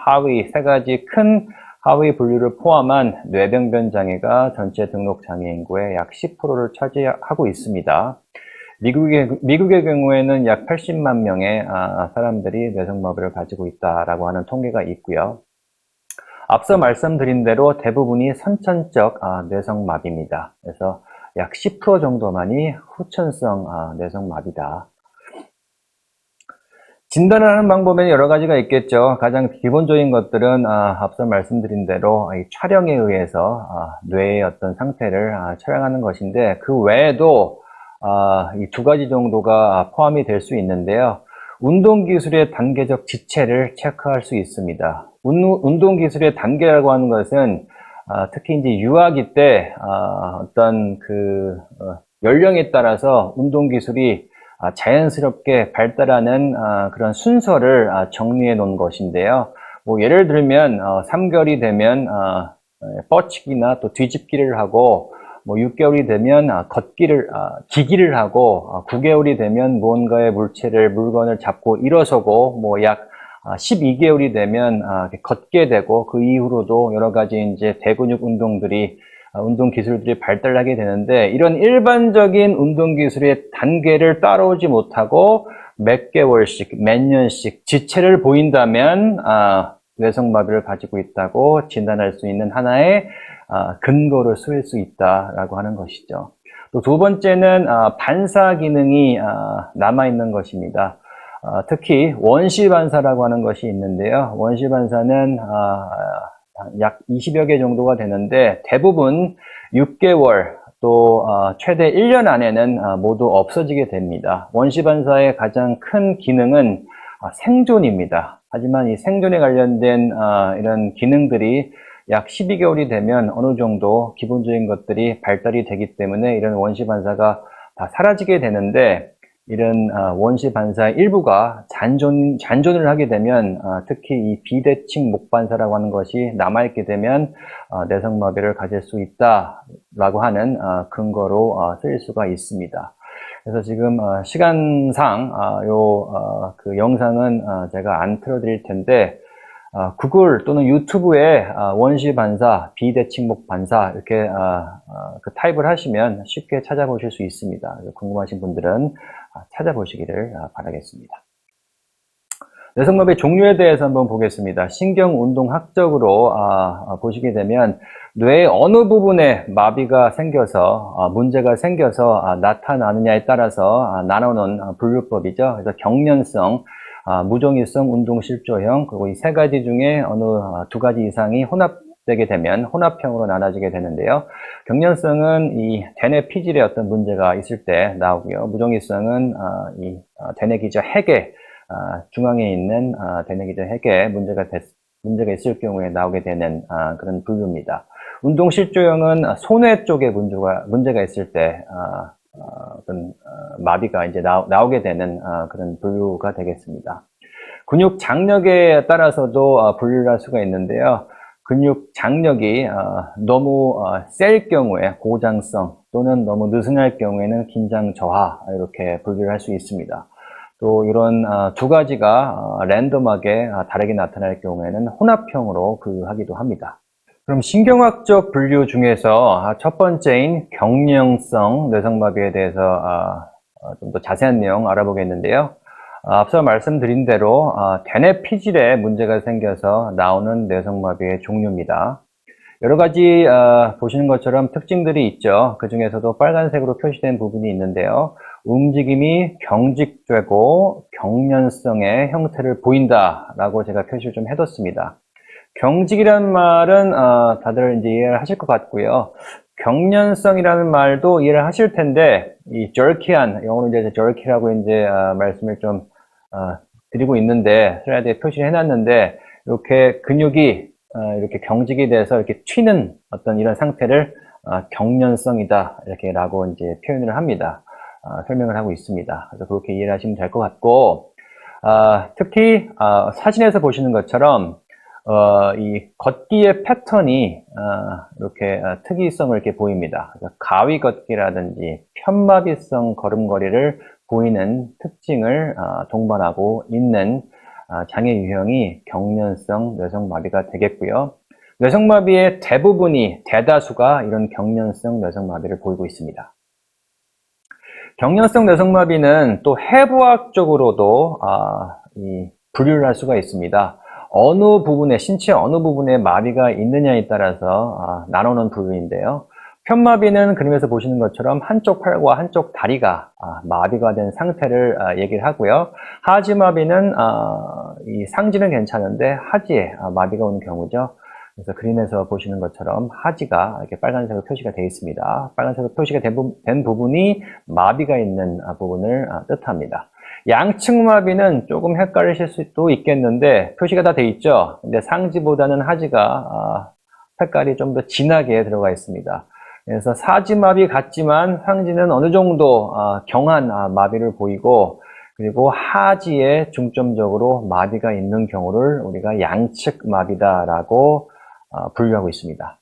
하위 세 가지 큰 하위 분류를 포함한 뇌병변 장애가 전체 등록 장애 인구의 약 10%를 차지하고 있습니다. 미국의 경우에는 약 80만 명의 사람들이 뇌성마비를 가지고 있다라고 하는 통계가 있고요. 앞서 말씀드린 대로 대부분이 선천적 뇌성마비입니다. 그래서 약 10% 정도만이 후천성 뇌성마비다. 진단을 하는 방법에는 여러 가지가 있겠죠. 가장 기본적인 것들은 앞서 말씀드린 대로 이 촬영에 의해서 뇌의 어떤 상태를 촬영하는 것인데 그 외에도 이 두 가지 정도가 포함이 될 수 있는데요. 운동기술의 단계적 지체를 체크할 수 있습니다. 운동기술의 단계라고 하는 것은 특히 이제 유아기 때 어떤 연령에 따라서 운동기술이 자연스럽게 발달하는 그런 순서를 정리해 놓은 것인데요. 뭐 예를 들면 3개월이 되면 뻗치기나 또 뒤집기를 하고, 뭐 6개월이 되면 기기를 하고, 9개월이 되면 무언가의 물건을 잡고 일어서고, 뭐 약 12개월이 되면 걷게 되고, 그 이후로도 여러 가지 이제 대근육 운동 기술들이 발달하게 되는데, 이런 일반적인 운동 기술의 단계를 따라오지 못하고 몇 개월씩, 몇 년씩 지체를 보인다면 뇌성마비를 가지고 있다고 진단할 수 있는 하나의 근거를 쓸 수 있다라고 하는 것이죠. 또 두 번째는 반사 기능이 남아있는 것입니다. 특히 원시 반사라고 하는 것이 있는데요. 원시 반사는 약 20여 개 정도가 되는데, 대부분 6개월 또 최대 1년 안에는 모두 없어지게 됩니다. 원시 반사의 가장 큰 기능은 생존입니다. 하지만 이 생존에 관련된 이런 기능들이 약 12개월이 되면 어느 정도 기본적인 것들이 발달이 되기 때문에 이런 원시 반사가 다 사라지게 되는데, 이런 원시 반사의 일부가 잔존을 하게 되면, 특히 이 비대칭 목반사라고 하는 것이 남아있게 되면 뇌성마비를 가질 수 있다라고 하는 근거로 쓸 수가 있습니다. 그래서 지금 시간상 그 영상은 제가 안 틀어드릴 텐데, 구글 또는 유튜브에 원시 반사, 비대칭목 반사 이렇게 타입을 하시면 쉽게 찾아보실 수 있습니다. 궁금하신 분들은 찾아보시기를 바라겠습니다. 뇌성마비 종류에 대해서 한번 보겠습니다. 신경운동학적으로 보시게 되면 뇌의 어느 부분에 마비가 생겨서 문제가 생겨서 나타나느냐에 따라서 나누는 분류법이죠. 그래서 경련성, 무정의성, 운동실조형, 그리고 이 세 가지 중에 어느 두 가지 이상이 혼합되게 되면 혼합형으로 나눠지게 되는데요. 경련성은 이 대뇌 피질에 어떤 문제가 있을 때 나오고요. 무정의성은 이 대뇌 기저 핵에 중앙에 있는 대뇌 기저 핵에 문제가 있을 경우에 나오게 되는 그런 분류입니다. 운동실조형은 손해 쪽에 문제가 있을 때 어떤 마비가 이제 나오게 되는 그런 분류가 되겠습니다. 근육 장력에 따라서도 분류를 할 수가 있는데요. 근육 장력이 너무 셀 경우에 고장성, 또는 너무 느슨할 경우에는 긴장 저하, 이렇게 분류를 할 수 있습니다. 또 이런 두 가지가 랜덤하게 다르게 나타날 경우에는 혼합형으로 분류하기도 합니다. 그럼 신경학적 분류 중에서 첫 번째인 경련성 뇌성마비에 대해서 좀 더 자세한 내용 알아보겠는데요. 앞서 말씀드린 대로 대뇌 피질에 문제가 생겨서 나오는 뇌성마비의 종류입니다. 여러 가지 보시는 것처럼 특징들이 있죠. 그 중에서도 빨간색으로 표시된 부분이 있는데요. 움직임이 경직되고 경련성의 형태를 보인다라고 제가 표시를 좀 해뒀습니다. 경직이라는 말은 다들 이제 이해를 하실 것 같고요. 경련성이라는 말도 이해를 하실 텐데, 이 jerky한, 영어로 이제 jerky라고 이제 말씀을 좀 드리고 있는데, 슬라이드에 표시를 해놨는데, 이렇게 근육이 이렇게 경직이 돼서 이렇게 튀는 어떤 이런 상태를 경련성이다 이렇게라고 이제 표현을 합니다. 설명을 하고 있습니다. 그래서 그렇게 이해를 하시면 될 것 같고, 특히 사진에서 보시는 것처럼 이 걷기의 패턴이 이렇게 특이성을 이렇게 보입니다. 가위 걷기라든지 편마비성 걸음걸이를 보이는 특징을 동반하고 있는 장애 유형이 경련성 뇌성마비가 되겠고요. 뇌성마비의 대다수가 이런 경련성 뇌성마비를 보이고 있습니다. 경련성 뇌성마비는 또 해부학적으로도 분류를 할 수가 있습니다. 신체 어느 부분에 마비가 있느냐에 따라서 나누는 부분인데요. 편마비는 그림에서 보시는 것처럼 한쪽 팔과 한쪽 다리가 마비가 된 상태를 얘기를 하고요. 하지마비는 이 상지는 괜찮은데 하지에 마비가 오는 경우죠. 그래서 그림에서 보시는 것처럼 하지가 이렇게 빨간색으로 표시가 되어 있습니다. 빨간색으로 표시가 된 부분이 마비가 있는 부분을 뜻합니다. 양측 마비는 조금 헷갈리실 수도 있겠는데 표시가 다 되어 있죠. 근데 상지보다는 하지가 색깔이 좀 더 진하게 들어가 있습니다. 그래서 사지 마비 같지만 상지는 어느 정도 경한 마비를 보이고, 그리고 하지에 중점적으로 마비가 있는 경우를 우리가 양측 마비다라고 분류하고 있습니다.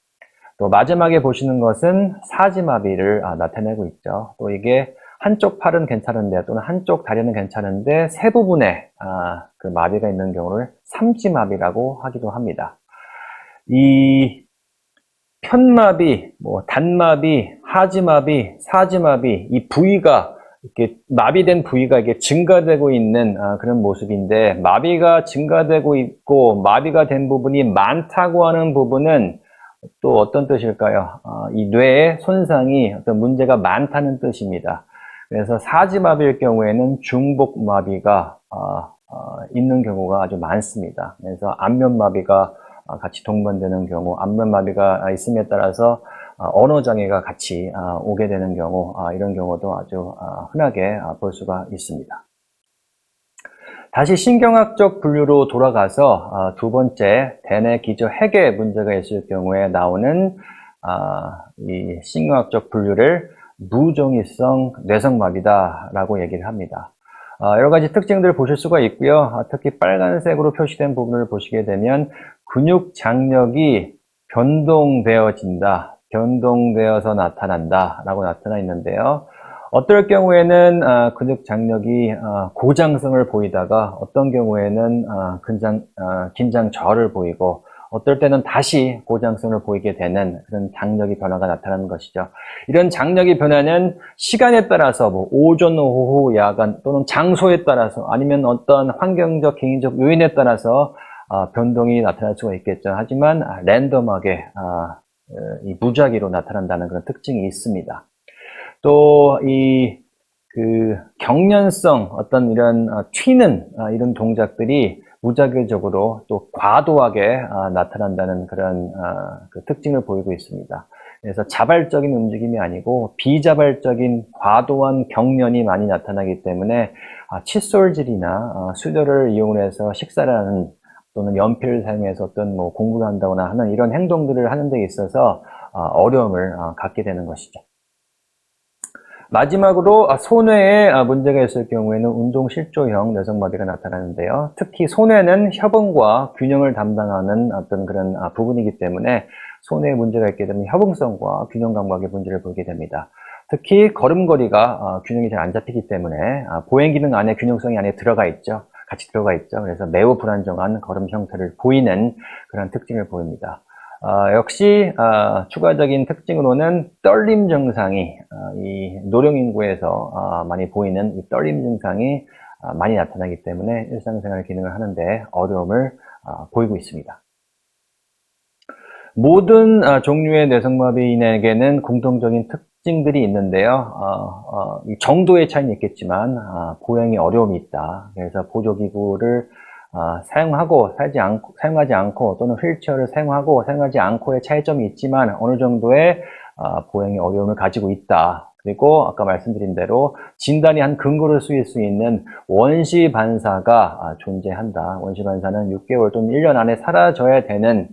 또 마지막에 보시는 것은 사지마비를 나타내고 있죠. 또 이게 한쪽 팔은 괜찮은데 또는 한쪽 다리는 괜찮은데 세 부분에 그 마비가 있는 경우를 삼지마비라고 하기도 합니다. 이 편마비, 단마비, 하지마비, 사지마비, 이 부위가 이렇게 마비된 부위가 이게 증가되고 있는 그런 모습인데, 마비가 증가되고 있고 마비가 된 부분이 많다고 하는 부분은 또 어떤 뜻일까요? 이 뇌의 손상이 어떤 문제가 많다는 뜻입니다. 그래서 사지마비일 경우에는 중복마비가 있는 경우가 아주 많습니다. 그래서 안면마비가 같이 동반되는 경우, 안면마비가 있음에 따라서 언어장애가 같이 오게 되는 경우, 이런 경우도 아주 흔하게 볼 수가 있습니다. 다시 신경학적 분류로 돌아가서 두 번째, 대뇌 기저 핵에 문제가 있을 경우에 나오는 이 신경학적 분류를 무종이성 뇌성마비다라고 얘기를 합니다. 여러 가지 특징들을 보실 수가 있고요. 특히 빨간색으로 표시된 부분을 보시게 되면 근육 장력이 변동되어진다, 변동되어서 나타난다 라고 나타나 있는데요. 어떨 경우에는 근육 장력이 고장성을 보이다가 어떤 경우에는 긴장절을 보이고, 어떨 때는 다시 고장성을 보이게 되는 그런 장력의 변화가 나타나는 것이죠. 이런 장력의 변화는 시간에 따라서 오전, 오후, 야간 또는 장소에 따라서 아니면 어떤 환경적, 개인적 요인에 따라서 변동이 나타날 수가 있겠죠. 하지만 랜덤하게 이 무작위로 나타난다는 그런 특징이 있습니다. 또 경련성, 어떤 이런 튀는 이런 동작들이 무작위적으로 또 과도하게 나타난다는 그런 그 특징을 보이고 있습니다. 그래서 자발적인 움직임이 아니고 비자발적인 과도한 경련이 많이 나타나기 때문에 칫솔질이나 수저를 이용해서 식사를 하는, 또는 연필을 사용해서 어떤 공부를 한다거나 하는 이런 행동들을 하는 데 있어서 어려움을 갖게 되는 것이죠. 마지막으로 손해에 문제가 있을 경우에는 운동실조형 뇌성마비가 나타나는데요. 특히 손해는 협응과 균형을 담당하는 어떤 그런 부분이기 때문에 손해에 문제가 있게 되면 협응성과 균형 감각의 문제를 보게 됩니다. 특히 걸음걸이가 균형이 잘 안 잡히기 때문에 보행 기능 안에 균형성이 안에 들어가 있죠. 같이 들어가 있죠. 그래서 매우 불안정한 걸음 형태를 보이는 그런 특징을 보입니다. 역시 추가적인 특징으로는 떨림 증상이 이 노령 인구에서 많이 보이는 이 떨림 증상이 많이 나타나기 때문에 일상생활 기능을 하는데 어려움을 보이고 있습니다. 모든 종류의 뇌성마비인에게는 공통적인 특징들이 있는데요. 이 정도의 차이는 있겠지만 보행에 어려움이 있다. 그래서 보조기구를 사용하지 않고 또는 휠체어를 사용하지 않고의 차이점이 있지만 어느 정도의 보행에 어려움을 가지고 있다. 그리고 아까 말씀드린 대로 진단이 한 근거를 쓰일 수 있는 원시 반사가 존재한다. 원시 반사는 6개월 또는 1년 안에 사라져야 되는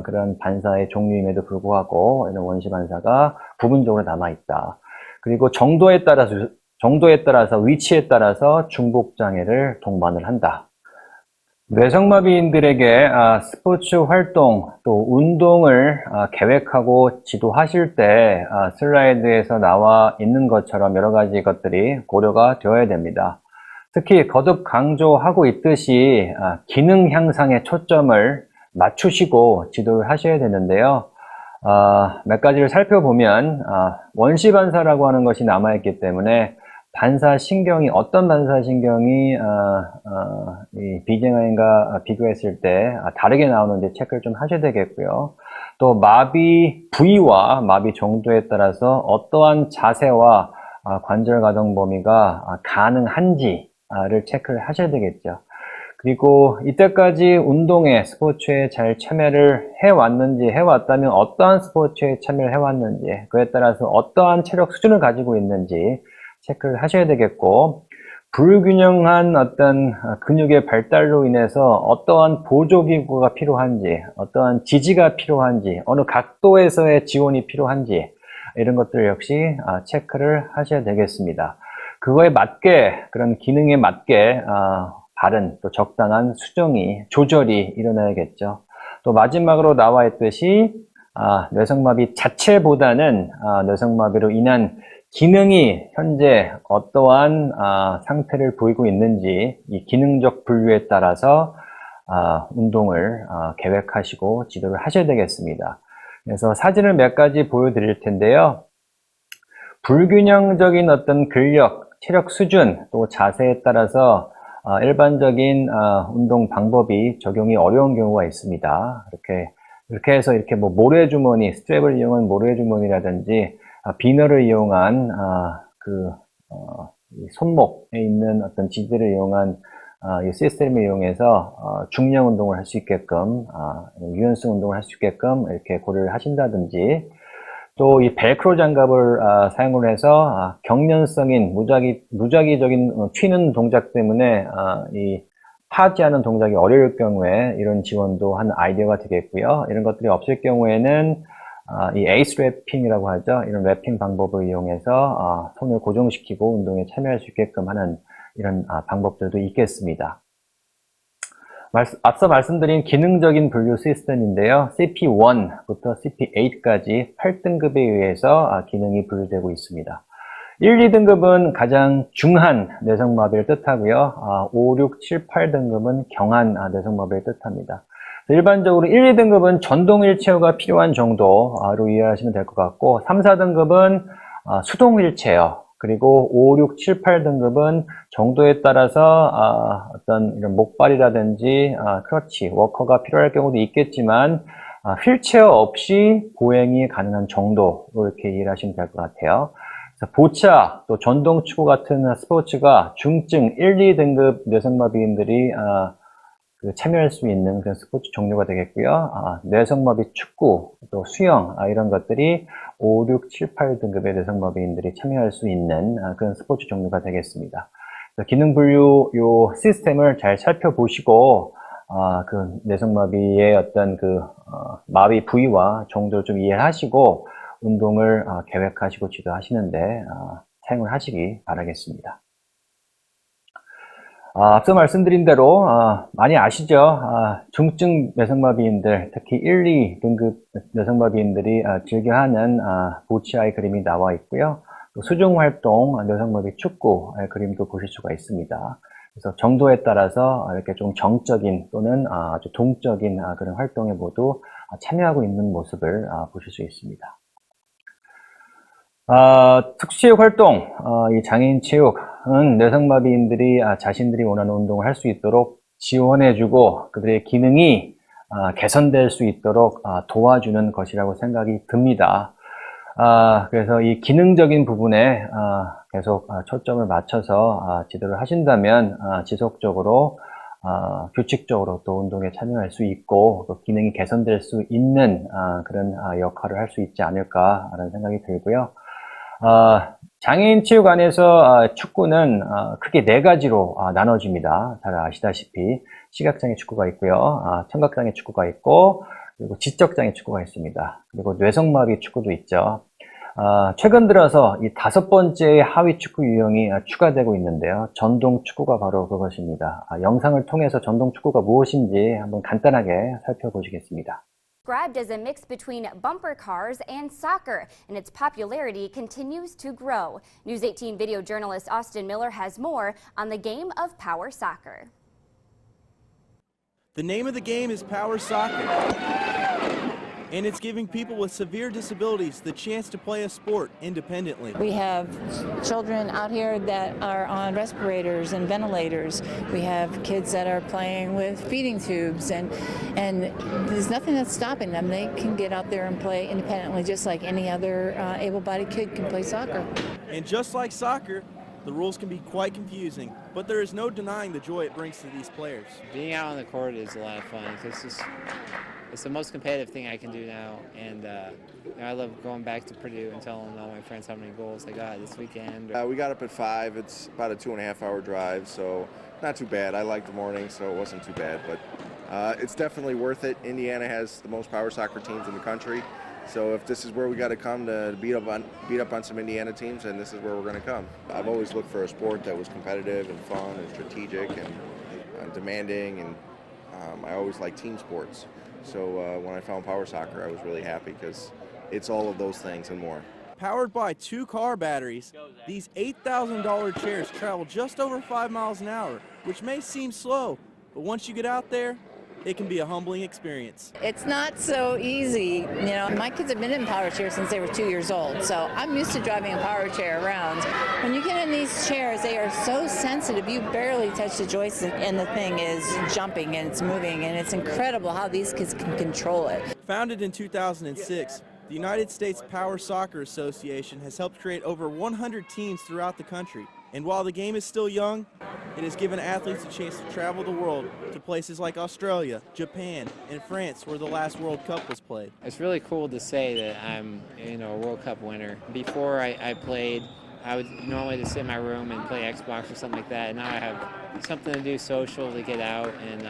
그런 반사의 종류임에도 불구하고 이런 원시 반사가 부분적으로 남아있다. 그리고 정도에 따라서 위치에 따라서 중복 장애를 동반을 한다. 뇌성마비인들에게 스포츠 활동 또 운동을 계획하고 지도하실 때 슬라이드에서 나와 있는 것처럼 여러 가지 것들이 고려가 되어야 됩니다. 특히 거듭 강조하고 있듯이 기능 향상에 초점을 맞추시고 지도를 하셔야 되는데요. 몇 가지를 살펴보면 원시 반사라고 하는 것이 남아있기 때문에 반사신경이 어떤 반사신경이 이 비경화인과 비교했을 때 다르게 나오는지 체크를 좀 하셔야 되겠고요. 또 마비 부위와 마비 정도에 따라서 어떠한 자세와 관절 가동 범위가 가능한지를 체크를 하셔야 되겠죠. 그리고 이때까지 운동에, 스포츠에 잘 참여를 해왔는지, 해왔다면 어떠한 스포츠에 참여를 해왔는지, 그에 따라서 어떠한 체력 수준을 가지고 있는지 체크를 하셔야 되겠고, 불균형한 어떤 근육의 발달로 인해서 어떠한 보조기구가 필요한지, 어떠한 지지가 필요한지, 어느 각도에서의 지원이 필요한지, 이런 것들 역시 체크를 하셔야 되겠습니다. 그거에 맞게, 그런 기능에 맞게 바른 또 적당한 수정이, 조절이 일어나야겠죠. 또 마지막으로 나와 있듯이 뇌성마비 자체보다는 뇌성마비로 인한 기능이 현재 어떠한 상태를 보이고 있는지 이 기능적 분류에 따라서 운동을 계획하시고 지도를 하셔야 되겠습니다. 그래서 사진을 몇 가지 보여드릴 텐데요. 불균형적인 어떤 근력, 체력 수준, 또 자세에 따라서 일반적인 운동 방법이 적용이 어려운 경우가 있습니다. 이렇게 해서 이렇게 뭐 모래주머니, 스트랩을 이용한 모래주머니라든지 비너를 이용한 손목에 있는 어떤 지지를 이용한 이 시스템을 이용해서 중량 운동을 할 수 있게끔 유연성 운동을 할 수 있게끔 이렇게 고려를 하신다든지 또 이 벨크로 장갑을 사용을 해서 경련성인 무작위적인 튀는 동작 때문에 이 파지하는 동작이 어려울 경우에 이런 지원도 한 아이디어가 되겠고요. 이런 것들이 없을 경우에는 이 에이스 랩핑이라고 하죠. 이런 랩핑 방법을 이용해서 손을 고정시키고 운동에 참여할 수 있게끔 하는 이런 방법들도 있겠습니다. 앞서 말씀드린 기능적인 분류 시스템인데요. CP1부터 CP8까지 8등급에 의해서 기능이 분류되고 있습니다. 1, 2등급은 가장 중한 뇌성마비를 뜻하고요. 5, 6, 7, 8등급은 경한 뇌성마비를 뜻합니다. 일반적으로 1, 2등급은 전동 휠체어가 필요한 정도로 이해하시면 될 것 같고 3, 4등급은 수동 휠체어 그리고 5, 6, 7, 8등급은 정도에 따라서 어떤 이런 목발이라든지 크러치, 워커가 필요할 경우도 있겠지만 휠체어 없이 보행이 가능한 정도로 이렇게 이해를 하시면 될 것 같아요. 그래서 보차, 또 전동축구 같은 스포츠가 중증 1, 2등급 뇌성마비인들이 참여할 수 있는 그런 스포츠 종류가 되겠고요. 뇌성마비 축구, 또 수영 이런 것들이 5, 6, 7, 8등급의 뇌성마비인들이 참여할 수 있는 그런 스포츠 종류가 되겠습니다. 기능 분류 요 시스템을 잘 살펴보시고 그 뇌성마비의 어떤 마비 부위와 정도를 좀 이해하시고 운동을 계획하시고 지도하시는데 사용을 하시기 바라겠습니다. 앞서 말씀드린 대로 많이 아시죠? 중증 뇌성마비인들, 특히 1, 2등급 뇌성마비인들이 즐겨하는 보치아의 그림이 나와 있고요. 또 수중활동, 뇌성마비 축구 그림도 보실 수가 있습니다. 그래서 정도에 따라서 이렇게 좀 정적인 또는 아주 동적인 그런 활동에 모두 참여하고 있는 모습을 보실 수 있습니다. 특수체육 활동, 이 장애인 체육은 뇌성마비인들이 자신들이 원하는 운동을 할 수 있도록 지원해주고 그들의 기능이 개선될 수 있도록 도와주는 것이라고 생각이 듭니다. 그래서 이 기능적인 부분에 계속 초점을 맞춰서 지도를 하신다면 지속적으로 규칙적으로 또 운동에 참여할 수 있고 또 기능이 개선될 수 있는 그런 역할을 할 수 있지 않을까라는 생각이 들고요. 장애인 체육 안에서 축구는 크게 4가지로 나눠집니다. 잘 아시다시피 시각장애 축구가 있고요. 청각장애 축구가 있고 그리고 지적장애 축구가 있습니다. 그리고 뇌성마비 축구도 있죠. 최근 들어서 이 5번째 하위 축구 유형이 추가되고 있는데요. 전동 축구가 바로 그것입니다. 영상을 통해서 전동 축구가 무엇인지 한번 간단하게 살펴보시겠습니다. Described as a mix between bumper cars and soccer, and its popularity continues to grow. News 18 video journalist Austin Miller has more on the game of Power Soccer. The name of the game is Power Soccer, and it's giving people with severe disabilities the chance to play a sport independently. We have children out here that are on respirators and ventilators. We have kids that are playing with feeding tubes, and there's nothing that's stopping them. They can get out there and play independently just like any other able-bodied kid can play soccer. And just like soccer, The rules can be quite confusing, but there is no denying the joy it brings to these players. Being out on the court is a lot of fun. It's the most competitive thing I can do now, and I love going back to Purdue and telling all my friends how many goals I got this weekend. We got up at 5. It's about a 2.5-hour drive, so not too bad. I like the morning, so it wasn't too bad, but it's definitely worth it. Indiana has the most power soccer teams in the country, so if this is where we got to come to beat up on some Indiana teams, then this is where we're going to come. I've always looked for a sport that was competitive and fun and strategic and demanding, and I always liked team sports. So when I found power soccer, I was really happy because it's all of those things and more. Powered by 2 car batteries, these $8,000 chairs travel just over 5 miles an hour, which may seem slow, but once you get out there, it can be a humbling experience. It's not so easy. You know, my kids have been in power chairs since they were 2 years old, so I'm used to driving a power chair around. When you get in these chairs, they are so sensitive. You barely touch the joystick and the thing is jumping and it's moving, and it's incredible how these kids can control it. Founded in 2006, the United States Power Soccer Association has helped create over 100 teams throughout the country. And while the game is still young, it has given athletes a chance to travel the world to places like Australia, Japan, and France, where the last World Cup was played. It's really cool to say that I'm, a World Cup winner. Before I played, I would normally just sit in my room and play Xbox or something like that. And now I have something to do social, to get out and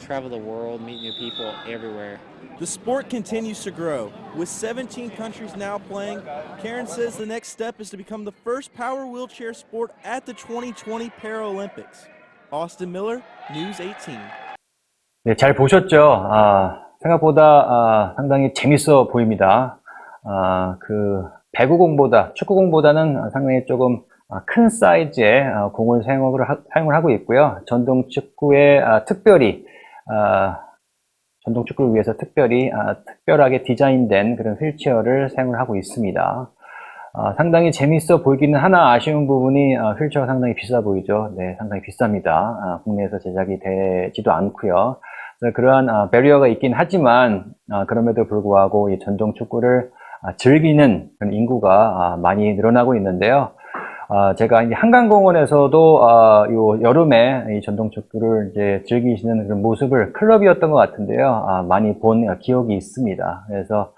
travel the world, meet new people everywhere. The sport continues to grow. With 17 countries now playing, Karen says the next step is to become the first power wheelchair sport at the 2020 Paralympics. Austin Miller, News 18. 네, 잘 보셨죠? 생각보다 상당히 재밌어 보입니다. 배구공보다, 축구공보다는 상당히 조금 큰 사이즈의 공을 사용을 하고 있고요. 전동 축구를 위해서 특별하게 디자인된 그런 휠체어를 사용을 하고 있습니다. 상당히 재밌어 보이기는 하나 아쉬운 부분이 휠체어가 상당히 비싸 보이죠. 네, 상당히 비쌉니다. 국내에서 제작이 되지도 않고요. 그러한 배리어가 있긴 하지만 그럼에도 불구하고 이 전동 축구를 즐기는 그런 인구가 많이 늘어나고 있는데요. 제가 이제 한강공원에서도 요 여름에 이 전동 축구를 이제 즐기시는 그런 모습을 클럽이었던 것 같은데요. 많이 본 기억이 있습니다. 그래서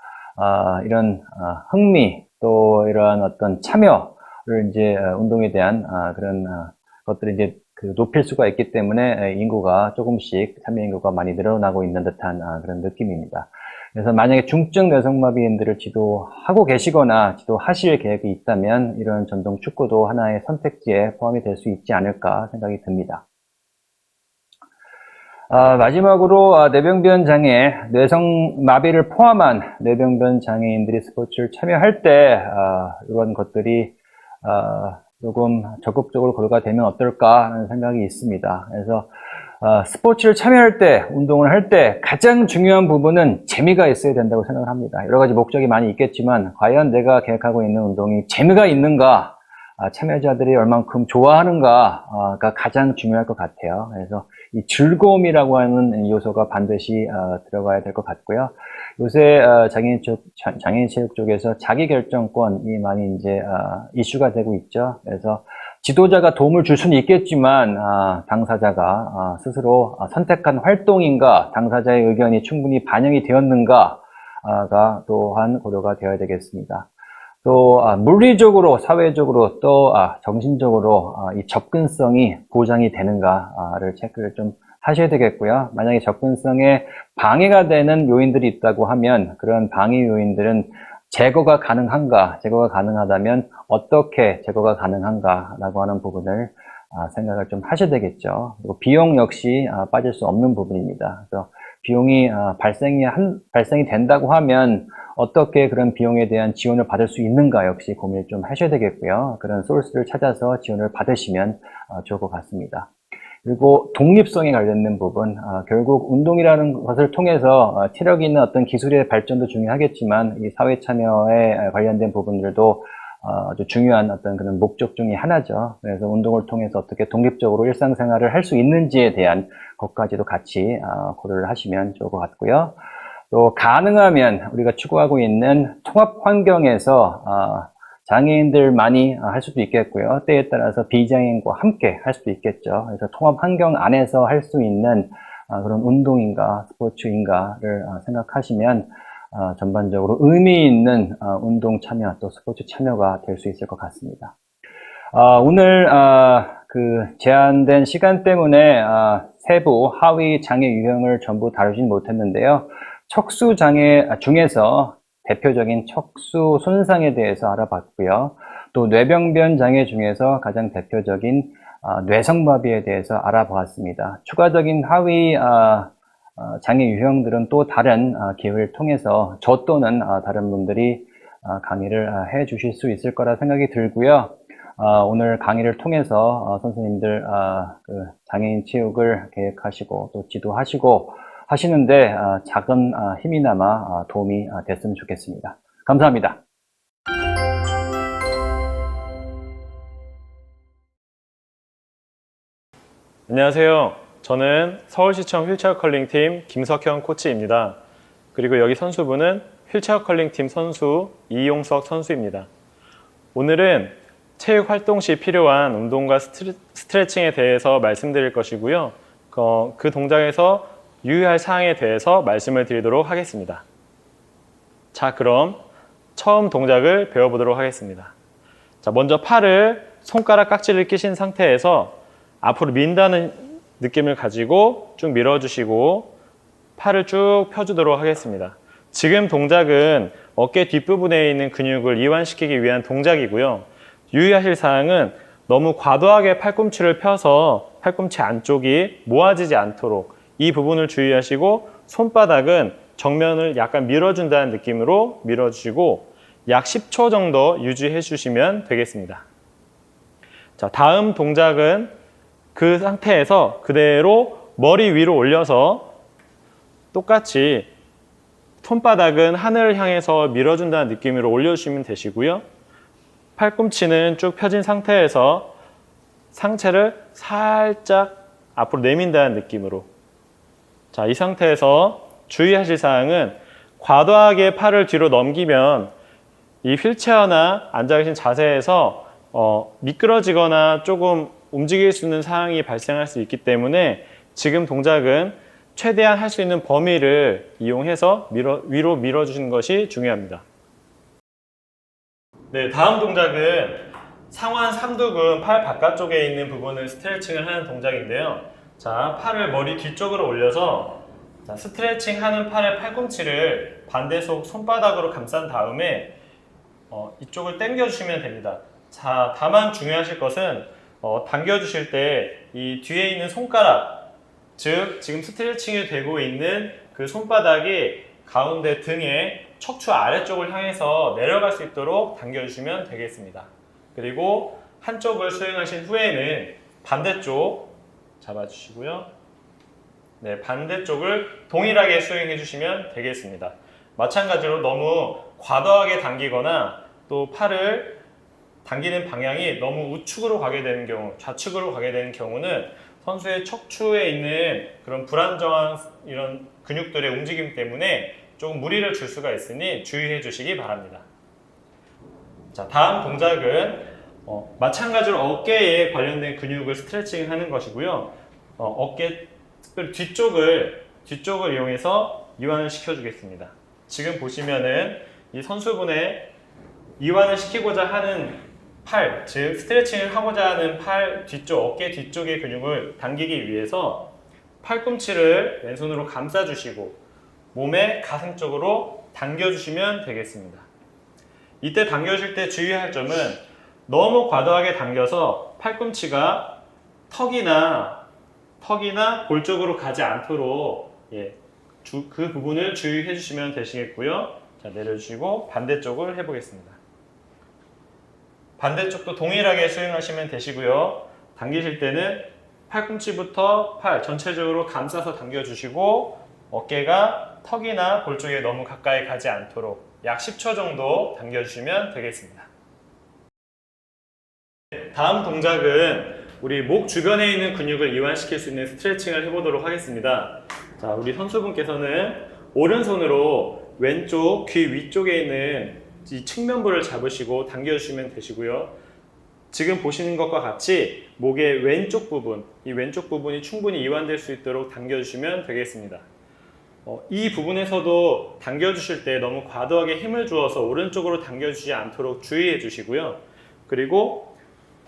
이런 흥미 또 이런 어떤 참여를 이제 운동에 대한 그런 것들을 이제 높일 수가 있기 때문에 인구가 조금씩 참여 인구가 많이 늘어나고 있는 듯한 그런 느낌입니다. 그래서 만약에 중증 뇌성마비인들을 지도하고 계시거나 지도하실 계획이 있다면 이런 전동 축구도 하나의 선택지에 포함이 될 수 있지 않을까 생각이 듭니다. 마지막으로 뇌병변 장애, 뇌성마비를 포함한 뇌병변 장애인들이 스포츠를 참여할 때 이런 것들이 조금 적극적으로 고려가 되면 어떨까 하는 생각이 있습니다. 그래서 스포츠를 참여할 때, 운동을 할 때 가장 중요한 부분은 재미가 있어야 된다고 생각을 합니다. 여러 가지 목적이 많이 있겠지만 과연 내가 계획하고 있는 운동이 재미가 있는가, 참여자들이 얼만큼 좋아하는가가 가장 중요할 것 같아요. 그래서 이 즐거움이라고 하는 요소가 반드시 들어가야 될 것 같고요. 요새 장애인 체육 쪽에서 자기결정권이 많이 이제 이슈가 되고 있죠. 그래서 지도자가 도움을 줄 수는 있겠지만 당사자가 스스로 선택한 활동인가, 당사자의 의견이 충분히 반영이 되었는가가 또한 고려가 되어야 되겠습니다. 또 물리적으로, 사회적으로, 또 정신적으로 이 접근성이 보장이 되는가를 체크를 좀 하셔야 되겠고요. 만약에 접근성에 방해가 되는 요인들이 있다고 하면 그런 방해 요인들은 제거가 가능한가, 제거가 가능하다면 어떻게 제거가 가능한가라고 하는 부분을 생각을 좀 하셔야 되겠죠. 그리고 비용 역시 빠질 수 없는 부분입니다. 그래서 비용이 발생이 된다고 하면 어떻게 그런 비용에 대한 지원을 받을 수 있는가 역시 고민을 좀 하셔야 되겠고요. 그런 소스를 찾아서 지원을 받으시면 좋을 것 같습니다. 그리고 독립성에 관련된 부분, 결국 운동이라는 것을 통해서 체력 있는 어떤 기술의 발전도 중요하겠지만 이 사회 참여에 관련된 부분들도 아주 중요한 어떤 그런 목적 중에 하나죠. 그래서 운동을 통해서 어떻게 독립적으로 일상생활을 할 수 있는지에 대한 것까지도 같이 고려를 하시면 좋을 것 같고요. 또 가능하면 우리가 추구하고 있는 통합 환경에서 장애인들만이 할 수도 있겠고요. 때에 따라서 비장애인과 함께 할 수도 있겠죠. 그래서 통합 환경 안에서 할 수 있는 그런 운동인가 스포츠인가를 생각하시면 전반적으로 의미 있는 운동 참여 또 스포츠 참여가 될 수 있을 것 같습니다. 오늘 그 제한된 시간 때문에 세부 하위 장애 유형을 전부 다루진 못했는데요. 척수 장애 중에서 대표적인 척수 손상에 대해서 알아봤고요. 또 뇌병변 장애 중에서 가장 대표적인 뇌성마비에 대해서 알아보았습니다. 추가적인 하위 장애 유형들은 또 다른 기회를 통해서 저 또는 다른 분들이 강의를 해 주실 수 있을 거라 생각이 들고요. 오늘 강의를 통해서 선생님들 그 장애인 체육을 계획하시고 또 지도하시고 하시는데 작은 힘이나마 도움이 됐으면 좋겠습니다. 감사합니다. 안녕하세요. 저는 서울시청 휠체어 컬링팀 김석현 코치입니다. 그리고 여기 선수분은 휠체어 컬링팀 선수 이용석 선수입니다. 오늘은 체육 활동 시 필요한 운동과 스트레칭에 대해서 말씀드릴 것이고요. 그 동작에서 유의할 사항에 대해서 말씀을 드리도록 하겠습니다. 자, 그럼 처음 동작을 배워보도록 하겠습니다. 자, 먼저 팔을 손가락 깍지를 끼신 상태에서 앞으로 민다는 느낌을 가지고 쭉 밀어주시고 팔을 쭉 펴주도록 하겠습니다. 지금 동작은 어깨 뒷부분에 있는 근육을 이완시키기 위한 동작이고요. 유의하실 사항은 너무 과도하게 팔꿈치를 펴서 팔꿈치 안쪽이 모아지지 않도록 이 부분을 주의하시고 손바닥은 정면을 약간 밀어준다는 느낌으로 밀어주시고 약 10초 정도 유지해 주시면 되겠습니다. 자, 다음 동작은 그 상태에서 그대로 머리 위로 올려서 똑같이 손바닥은 하늘을 향해서 밀어준다는 느낌으로 올려주시면 되시고요. 팔꿈치는 쭉 펴진 상태에서 상체를 살짝 앞으로 내민다는 느낌으로. 자, 이 상태에서 주의하실 사항은 과도하게 팔을 뒤로 넘기면 이 휠체어나 앉아 계신 자세에서 미끄러지거나 조금 움직일 수 있는 상황이 발생할 수 있기 때문에 지금 동작은 최대한 할 수 있는 범위를 이용해서 위로 밀어주시는 것이 중요합니다. 네, 다음 동작은 상완 삼두근 팔 바깥쪽에 있는 부분을 스트레칭을 하는 동작인데요. 자, 팔을 머리 뒤쪽으로 올려서 스트레칭 하는 팔의 팔꿈치를 반대손 손바닥으로 감싼 다음에 이쪽을 당겨 주시면 됩니다. 자, 다만 중요하실 것은 당겨 주실 때 이 뒤에 있는 손가락, 즉 지금 스트레칭이 되고 있는 그 손바닥이 가운데 등에 척추 아래쪽을 향해서 내려갈 수 있도록 당겨주시면 되겠습니다. 그리고 한쪽을 수행하신 후에는 반대쪽 잡아주시고요. 네, 반대쪽을 동일하게 수행해 주시면 되겠습니다. 마찬가지로 너무 과도하게 당기거나 또 팔을 당기는 방향이 너무 우측으로 가게 되는 경우, 좌측으로 가게 되는 경우는 선수의 척추에 있는 그런 불안정한 이런 근육들의 움직임 때문에 조금 무리를 줄 수가 있으니 주의해 주시기 바랍니다. 자, 다음 동작은 마찬가지로 어깨에 관련된 근육을 스트레칭 하는 것이고요. 어깨 특별히 뒤쪽을 이용해서 이완을 시켜주겠습니다. 지금 보시면은 이 선수분의 이완을 시키고자 하는 팔, 즉 스트레칭을 하고자 하는 팔 뒤쪽, 어깨 뒤쪽의 근육을 당기기 위해서 팔꿈치를 왼손으로 감싸주시고 몸의 가슴 쪽으로 당겨주시면 되겠습니다. 이때 당겨줄 때 주의할 점은 너무 과도하게 당겨서 팔꿈치가 턱이나 볼 쪽으로 가지 않도록 그 부분을 주의해 주시면 되시겠고요. 자, 내려주시고 반대쪽을 해보겠습니다. 반대쪽도 동일하게 수행하시면 되시고요. 당기실 때는 팔꿈치부터 팔 전체적으로 감싸서 당겨주시고 어깨가 턱이나 볼 쪽에 너무 가까이 가지 않도록 약 10초 정도 당겨주시면 되겠습니다. 다음 동작은 우리 목 주변에 있는 근육을 이완시킬 수 있는 스트레칭을 해보도록 하겠습니다. 자, 우리 선수분께서는 오른손으로 왼쪽 귀 위쪽에 있는 이 측면부를 잡으시고 당겨주시면 되시고요. 지금 보시는 것과 같이 목의 왼쪽 부분, 이 왼쪽 부분이 충분히 이완될 수 있도록 당겨주시면 되겠습니다. 이 부분에서도 당겨주실 때 너무 과도하게 힘을 주어서 오른쪽으로 당겨주지 않도록 주의해 주시고요. 그리고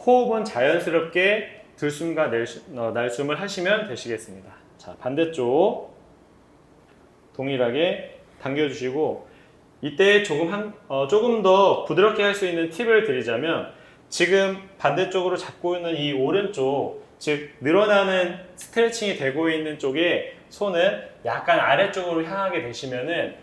호흡은 자연스럽게 들숨과 날숨을 하시면 되시겠습니다. 자, 반대쪽 동일하게 당겨주시고, 이때 조금 더 부드럽게 할 수 있는 팁을 드리자면, 지금 반대쪽으로 잡고 있는 이 오른쪽, 즉 늘어나는 스트레칭이 되고 있는 쪽에 손은 약간 아래쪽으로 향하게 되시면은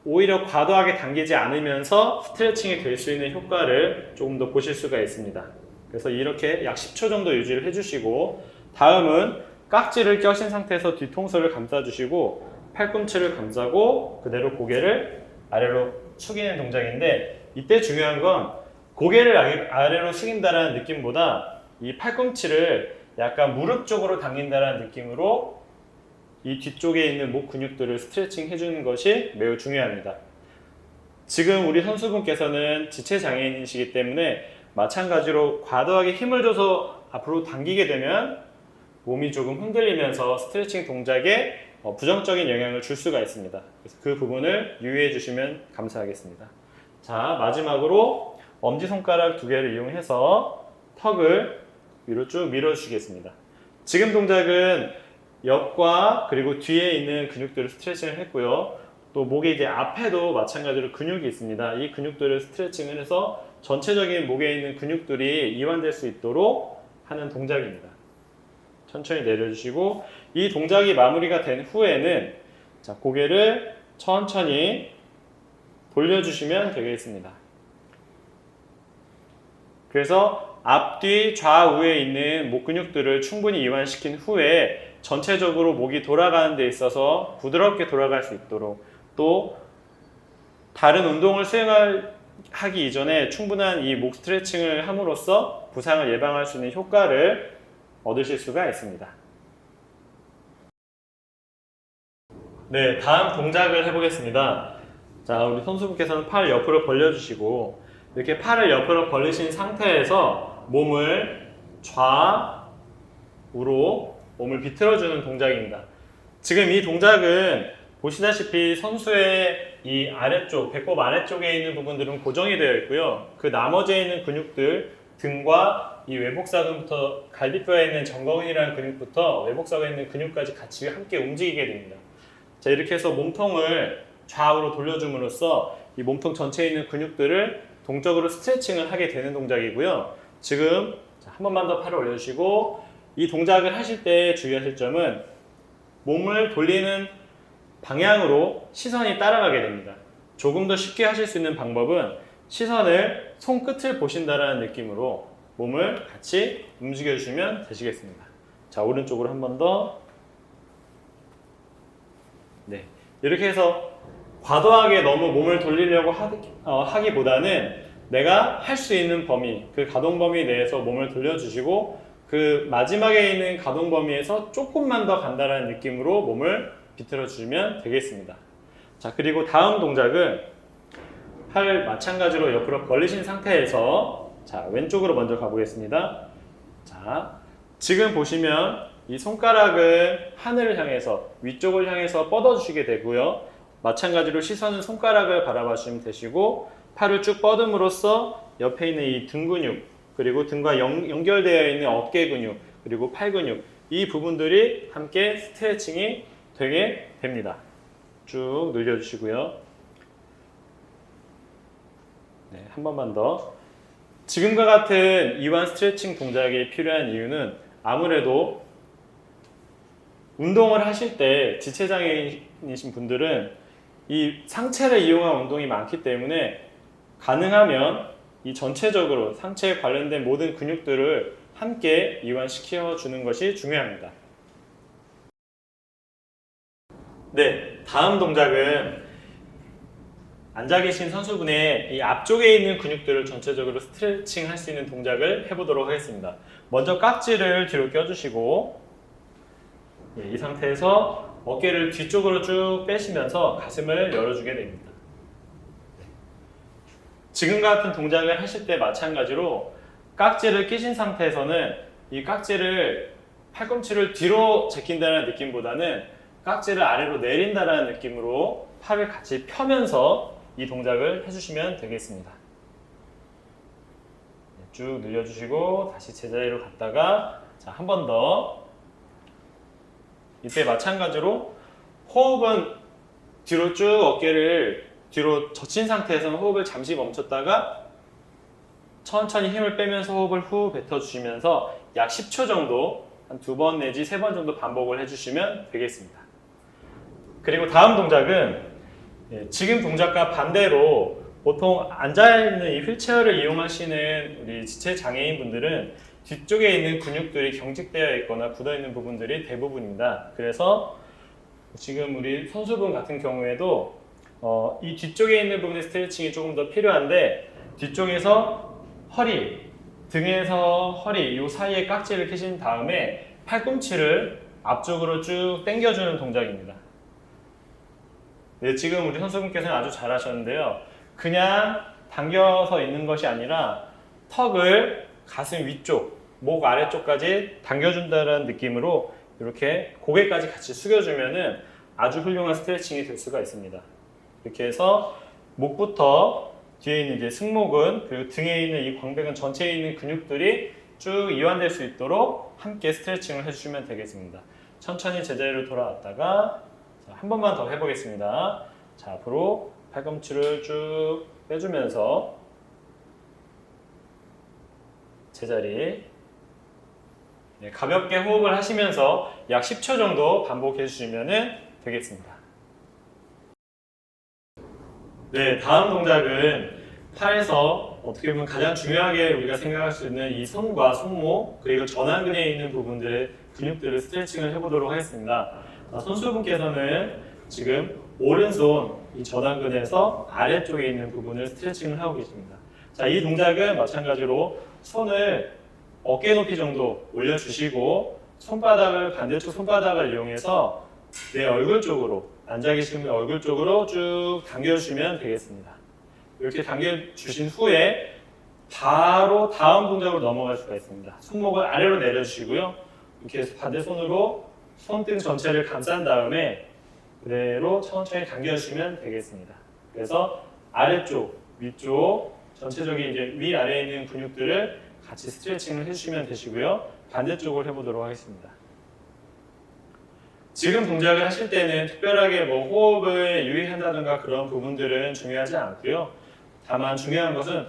오히려 과도하게 당기지 않으면서 스트레칭이 될 수 있는 효과를 조금 더 보실 수가 있습니다. 그래서 이렇게 약 10초 정도 유지를 해주시고, 다음은 깍지를 껴신 상태에서 뒤통수를 감싸주시고 팔꿈치를 감싸고 그대로 고개를 아래로 숙이는 동작인데, 이때 중요한 건 고개를 아래로 숙인다는 느낌보다 이 팔꿈치를 약간 무릎 쪽으로 당긴다는 느낌으로 이 뒤쪽에 있는 목 근육들을 스트레칭 해주는 것이 매우 중요합니다. 지금 우리 선수분께서는 지체장애인이시기 때문에 마찬가지로 과도하게 힘을 줘서 앞으로 당기게 되면 몸이 조금 흔들리면서 스트레칭 동작에 부정적인 영향을 줄 수가 있습니다. 그래서 그 부분을 유의해 주시면 감사하겠습니다. 자, 마지막으로 엄지손가락 2개를 이용해서 턱을 위로 쭉 밀어주시겠습니다. 지금 동작은 옆과 그리고 뒤에 있는 근육들을 스트레칭을 했고요. 또 목의 이제 앞에도 마찬가지로 근육이 있습니다. 이 근육들을 스트레칭을 해서 전체적인 목에 있는 근육들이 이완될 수 있도록 하는 동작입니다. 천천히 내려주시고, 이 동작이 마무리가 된 후에는 자, 고개를 천천히 돌려주시면 되겠습니다. 그래서 앞뒤 좌우에 있는 목 근육들을 충분히 이완시킨 후에 전체적으로 목이 돌아가는 데 있어서 부드럽게 돌아갈 수 있도록, 또 다른 운동을 수행하기 이전에 충분한 이 목 스트레칭을 함으로써 부상을 예방할 수 있는 효과를 얻으실 수가 있습니다. 네, 다음 동작을 해보겠습니다. 자, 우리 선수분께서는 팔을 옆으로 벌려주시고, 이렇게 팔을 옆으로 벌리신 상태에서 몸을 좌우로 몸을 비틀어주는 동작입니다. 지금 이 동작은 보시다시피 선수의 이 아래쪽, 배꼽 아래쪽에 있는 부분들은 고정이 되어 있고요. 그 나머지에 있는 근육들, 등과 이 외복사근부터 갈비뼈에 있는 정거근이라는 근육부터 외복사근에 있는 근육까지 같이 함께 움직이게 됩니다. 자, 이렇게 해서 몸통을 좌우로 돌려줌으로써 이 몸통 전체에 있는 근육들을 동적으로 스트레칭을 하게 되는 동작이고요. 지금 한 번만 더 팔을 올려주시고, 이 동작을 하실 때 주의하실 점은 몸을 돌리는 방향으로 시선이 따라가게 됩니다. 조금 더 쉽게 하실 수 있는 방법은 시선을 손끝을 보신다는 느낌으로 몸을 같이 움직여 주시면 되시겠습니다. 자, 오른쪽으로 한 번 더. 네, 이렇게 해서 과도하게 너무 몸을 돌리려고 하기보다는 내가 할 수 있는 범위, 그 가동 범위 내에서 몸을 돌려주시고, 그 마지막에 있는 가동 범위에서 조금만 더 간다는 느낌으로 몸을 비틀어 주시면 되겠습니다. 자, 그리고 다음 동작은 팔 마찬가지로 옆으로 벌리신 상태에서 자, 왼쪽으로 먼저 가보겠습니다. 자, 지금 보시면 이 손가락은 하늘을 향해서, 위쪽을 향해서 뻗어주시게 되고요. 마찬가지로 시선은 손가락을 바라봐 주시면 되시고, 팔을 쭉 뻗음으로써 옆에 있는 이 등 근육, 그리고 등과 연결되어 있는 어깨 근육, 그리고 팔 근육, 이 부분들이 함께 스트레칭이 되게 됩니다. 쭉 늘려주시고요. 네, 한 번만 더. 지금과 같은 이완 스트레칭 동작이 필요한 이유는 아무래도 운동을 하실 때 지체장애이신 분들은 이 상체를 이용한 운동이 많기 때문에 가능하면 이 전체적으로 상체에 관련된 모든 근육들을 함께 이완시켜 주는 것이 중요합니다. 네, 다음 동작은 앉아 계신 선수분의 이 앞쪽에 있는 근육들을 전체적으로 스트레칭 할 수 있는 동작을 해보도록 하겠습니다. 먼저 깍지를 뒤로 껴주시고, 이 상태에서 어깨를 뒤쪽으로 쭉 빼시면서 가슴을 열어주게 됩니다. 지금 같은 동작을 하실 때 마찬가지로 깍지를 끼신 상태에서는 이 팔꿈치를 뒤로 제낀다는 느낌보다는 깍지를 아래로 내린다는 느낌으로 팔을 같이 펴면서 이 동작을 해주시면 되겠습니다. 쭉 늘려주시고 다시 제자리로 갔다가 한 번 더. 이때 마찬가지로 호흡은 뒤로 쭉 어깨를 뒤로 젖힌 상태에서는 호흡을 잠시 멈췄다가 천천히 힘을 빼면서 호흡을 후 뱉어주시면서 약 10초 정도 한 2번 내지 3번 정도 반복을 해주시면 되겠습니다. 그리고 다음 동작은 지금 동작과 반대로 보통 앉아있는 이 휠체어를 이용하시는 우리 지체 장애인 분들은 뒤쪽에 있는 근육들이 경직되어 있거나 굳어 있는 부분들이 대부분입니다. 그래서 지금 우리 선수분 같은 경우에도 이 뒤쪽에 있는 부분의 스트레칭이 조금 더 필요한데 뒤쪽에서 허리, 등에서 허리 이 사이에 깍지를 끼신 다음에 팔꿈치를 앞쪽으로 쭉 당겨주는 동작입니다. 네, 지금 우리 선수분께서는 아주 잘하셨는데요. 그냥 당겨서 있는 것이 아니라 턱을 가슴 위쪽, 목 아래쪽까지 당겨준다는 느낌으로 이렇게 고개까지 같이 숙여주면은 아주 훌륭한 스트레칭이 될 수가 있습니다. 이렇게 해서 목부터 뒤에 있는 이제 승모근 그리고 등에 있는 이 광배근 전체에 있는 근육들이 쭉 이완될 수 있도록 함께 스트레칭을 해주시면 되겠습니다. 천천히 제자리로 돌아왔다가 한 번만 더 해보겠습니다. 자, 앞으로 팔꿈치를 쭉 빼주면서 제자리. 네, 가볍게 호흡을 하시면서 약 10초 정도 반복해 주시면 되겠습니다. 네, 다음 동작은 팔에서 어떻게 보면 가장 중요하게 우리가 생각할 수 있는 이 손과 손목 그리고 전완근에 있는 부분들의 근육들을 스트레칭을 해보도록 하겠습니다. 선수분께서는 지금 오른손 이 전완근에서 아래쪽에 있는 부분을 스트레칭을 하고 계십니다. 자, 이 동작은 마찬가지로 손을 어깨 높이 정도 올려주시고 손바닥을 반대쪽 손바닥을 이용해서 내 얼굴 쪽으로 앉아 계시면 얼굴 쪽으로 쭉 당겨주시면 되겠습니다. 이렇게 당겨주신 후에 바로 다음 동작으로 넘어갈 수가 있습니다. 손목을 아래로 내려주시고요. 이렇게 해서 반대 손으로 손등 전체를 감싼 다음에 그대로 천천히 당겨주시면 되겠습니다. 그래서 아래쪽, 위쪽, 전체적인 이제 위아래에 있는 근육들을 같이 스트레칭을 해주시면 되시고요. 반대쪽을 해보도록 하겠습니다. 지금 동작을 하실 때는 특별하게 뭐 호흡을 유의한다든가 그런 부분들은 중요하지 않고요. 다만 중요한 것은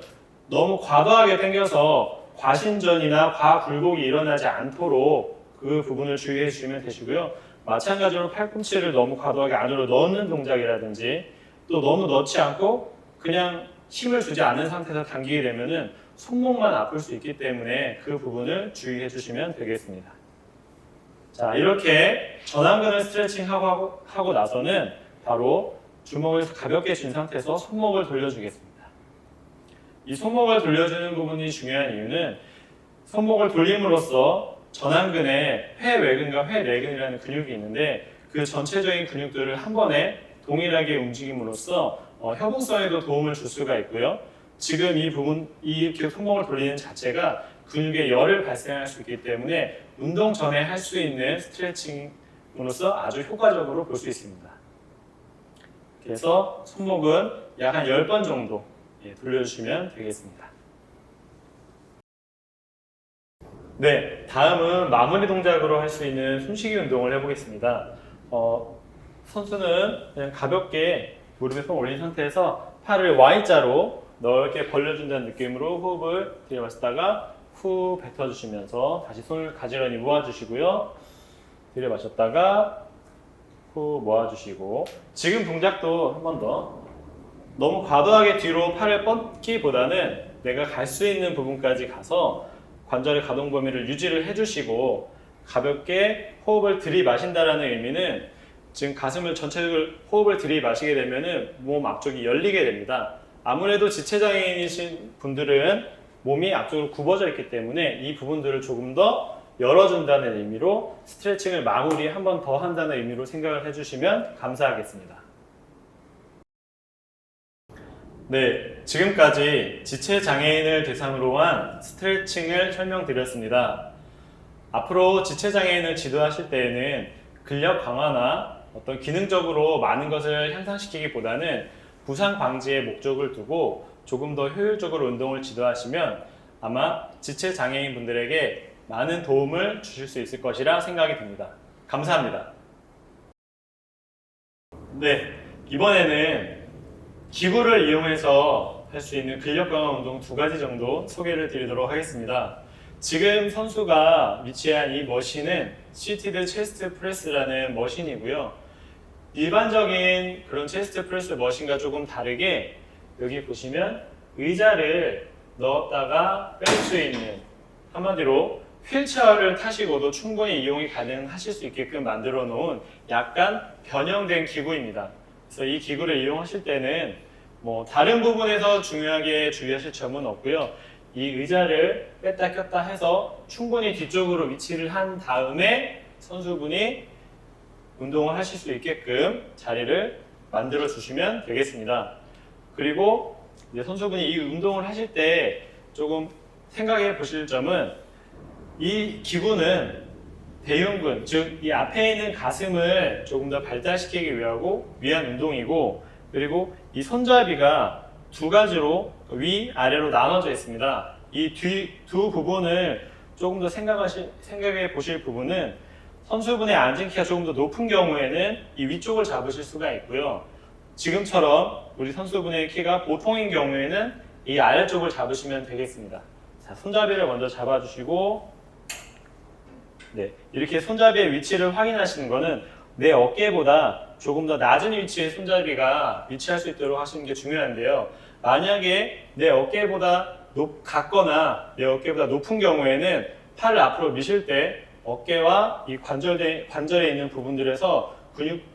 너무 과도하게 당겨서 과신전이나 과굴복이 일어나지 않도록 그 부분을 주의해 주시면 되시고요. 마찬가지로 팔꿈치를 너무 과도하게 안으로 넣는 동작이라든지 또 너무 넣지 않고 그냥 힘을 주지 않는 상태에서 당기게 되면은 손목만 아플 수 있기 때문에 그 부분을 주의해 주시면 되겠습니다. 자, 이렇게 전완근을 스트레칭하고 나서는 바로 주먹을 가볍게 쥔 상태에서 손목을 돌려주겠습니다. 이 손목을 돌려주는 부분이 중요한 이유는 손목을 돌림으로써 전완근에 회외근과 회내근이라는 근육이 있는데 그 전체적인 근육들을 한 번에 동일하게 움직임으로써 협응성에도 도움을 줄 수가 있고요. 지금 이 부분, 이렇게 손목을 돌리는 자체가 근육에 열을 발생할 수 있기 때문에 운동 전에 할 수 있는 스트레칭으로서 아주 효과적으로 볼 수 있습니다. 그래서 손목은 약 한 10번 정도 돌려주시면 되겠습니다. 네, 다음은 마무리 동작으로 할 수 있는 숨쉬기 운동을 해보겠습니다. 선수는 그냥 가볍게 무릎에 손 올린 상태에서 팔을 Y자로 넓게 벌려준다는 느낌으로 호흡을 들이마셨다가 후 뱉어주시면서 다시 손을 가지런히 모아주시고요. 들이마셨다가 후 모아주시고 지금 동작도 한 번 더 너무 과도하게 뒤로 팔을 뻗기보다는 내가 갈 수 있는 부분까지 가서 관절의 가동 범위를 유지를 해주시고 가볍게 호흡을 들이마신다라는 의미는 지금 가슴을 전체적으로 호흡을 들이마시게 되면은 몸 앞쪽이 열리게 됩니다. 아무래도 지체장애인이신 분들은 몸이 앞쪽으로 굽어져 있기 때문에 이 부분들을 조금 더 열어준다는 의미로 스트레칭을 마무리 한 번 더 한다는 의미로 생각을 해주시면 감사하겠습니다. 네, 지금까지 지체 장애인을 대상으로 한 스트레칭을 설명드렸습니다. 앞으로 지체 장애인을 지도하실 때에는 근력 강화나 어떤 기능적으로 많은 것을 향상시키기보다는 부상 방지에 목적을 두고 조금 더 효율적으로 운동을 지도하시면 아마 지체 장애인 분들에게 많은 도움을 주실 수 있을 것이라 생각이 듭니다. 감사합니다. 네, 이번에는 기구를 이용해서 할 수 있는 근력 강화 운동 2가지 정도 소개를 드리도록 하겠습니다. 지금 선수가 위치한 이 머신은 시티드 체스트 프레스라는 머신이고요. 일반적인 그런 체스트 프레스 머신과 조금 다르게 여기 보시면 의자를 넣었다가 뺄 수 있는, 한마디로 휠체어를 타시고도 충분히 이용이 가능하실 수 있게끔 만들어 놓은 약간 변형된 기구입니다. 그래서 이 기구를 이용하실 때는 다른 부분에서 중요하게 주의하실 점은 없고요. 이 의자를 뺐다 꼈다 해서 충분히 뒤쪽으로 위치를 한 다음에 선수분이 운동을 하실 수 있게끔 자리를 만들어 주시면 되겠습니다. 그리고 이제 선수분이 이 운동을 하실 때 조금 생각해 보실 점은, 이 기구는 대흉근, 즉 이 앞에 있는 가슴을 조금 더 발달시키기 위한 운동이고, 그리고 이 손잡이가 2가지로 위, 아래로 나눠져 있습니다. 이 두 부분을 조금 더 생각해 보실 부분은, 선수분의 앉은 키가 조금 더 높은 경우에는 이 위쪽을 잡으실 수가 있고요. 지금처럼 우리 선수분의 키가 보통인 경우에는 이 아래쪽을 잡으시면 되겠습니다. 자, 손잡이를 먼저 잡아주시고, 네, 이렇게 손잡이의 위치를 확인하시는 것은 내 어깨보다 조금 더 낮은 위치의 손잡이가 위치할 수 있도록 하시는 게 중요한데요. 만약에 내 어깨보다 같거나 내 어깨보다 높은 경우에는 팔을 앞으로 미실 때 어깨와 이 관절에 있는 부분들에서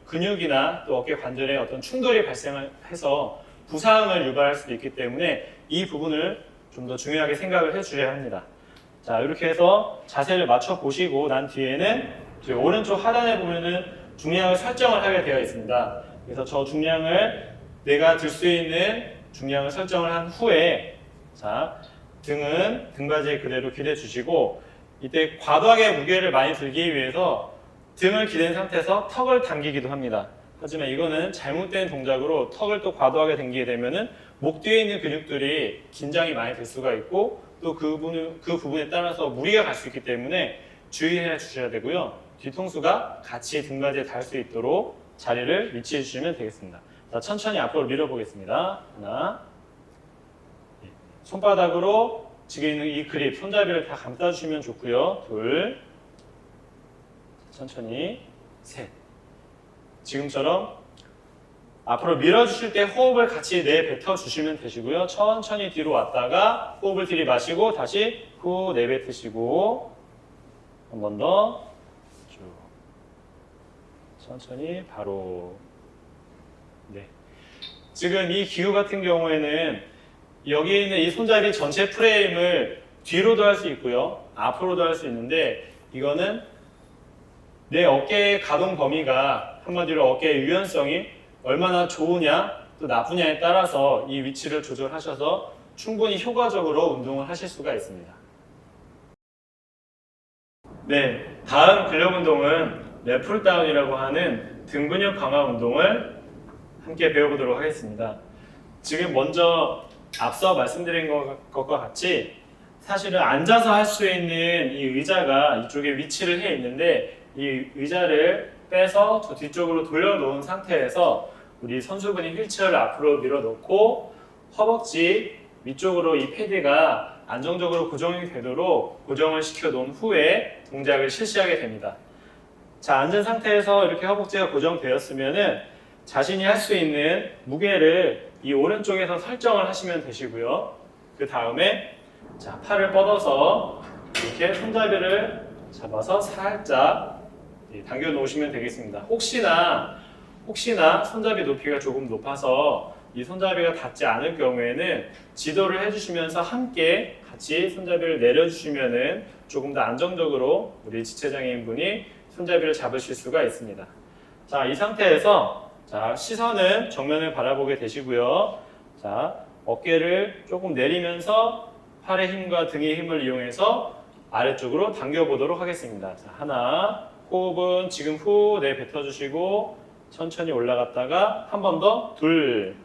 근육이나 또 어깨 관절에 어떤 충돌이 발생해서 부상을 유발할 수도 있기 때문에 이 부분을 좀 더 중요하게 생각을 해주셔야 합니다. 자, 이렇게 해서 자세를 맞춰 보시고 난 뒤에는 오른쪽 하단에 보면은 중량을 설정을 하게 되어 있습니다. 그래서 저 중량을, 내가 들 수 있는 중량을 설정을 한 후에, 자, 등은 등받이에 그대로 기대 주시고, 이때 과도하게 무게를 많이 들기 위해서 등을 기댄 상태에서 턱을 당기기도 합니다. 하지만 이거는 잘못된 동작으로 턱을 또 과도하게 당기게 되면은 목 뒤에 있는 근육들이 긴장이 많이 될 수가 있고, 또 그 부분에 따라서 무리가 갈 수 있기 때문에 주의해 주셔야 되고요. 뒤통수가 같이 등받이에 닿을 수 있도록 자리를 위치해 주시면 되겠습니다. 자, 천천히 앞으로 밀어보겠습니다. 하나, 손바닥으로 지금 있는 이 그립, 손잡이를 다 감싸주시면 좋고요. 둘, 천천히, 셋. 지금처럼 앞으로 밀어주실 때 호흡을 같이 내뱉어 주시면 되시고요. 천천히 뒤로 왔다가 호흡을 들이마시고 다시 후 내뱉으시고, 한 번 더 쭉 천천히 바로. 네. 지금 이 기구 같은 경우에는 여기 있는 이 손잡이 전체 프레임을 뒤로도 할 수 있고요, 앞으로도 할 수 있는데, 이거는 내 어깨의 가동 범위가, 한마디로 어깨의 유연성이 얼마나 좋으냐 또 나쁘냐에 따라서 이 위치를 조절하셔서 충분히 효과적으로 운동을 하실 수가 있습니다. 네, 다음 근력 운동은 랩풀다운이라고 하는 등 근육 강화 운동을 함께 배워보도록 하겠습니다. 지금 먼저 앞서 말씀드린 것과 같이 사실은 앉아서 할 수 있는 이 의자가 이쪽에 위치를 해 있는데, 이 의자를 빼서 저 뒤쪽으로 돌려놓은 상태에서 우리 선수분이 휠체어를 앞으로 밀어놓고 허벅지 위쪽으로 이 패드가 안정적으로 고정이 되도록 고정을 시켜 놓은 후에 동작을 실시하게 됩니다. 자, 앉은 상태에서 이렇게 허벅지가 고정되었으면은 자신이 할 수 있는 무게를 이 오른쪽에서 설정을 하시면 되시고요. 그 다음에 자, 팔을 뻗어서 이렇게 손잡이를 잡아서 살짝 당겨 놓으시면 되겠습니다. 혹시나 손잡이 높이가 조금 높아서 이 손잡이가 닿지 않을 경우에는 지도를 해주시면서 함께 같이 손잡이를 내려주시면은 조금 더 안정적으로 우리 지체장애인 분이 손잡이를 잡으실 수가 있습니다. 자, 이 상태에서 자, 시선은 정면을 바라보게 되시고요. 자, 어깨를 조금 내리면서 팔의 힘과 등의 힘을 이용해서 아래쪽으로 당겨보도록 하겠습니다. 자, 하나, 호흡은 지금 후 내뱉어주시고 천천히 올라갔다가 한 번 더, 둘,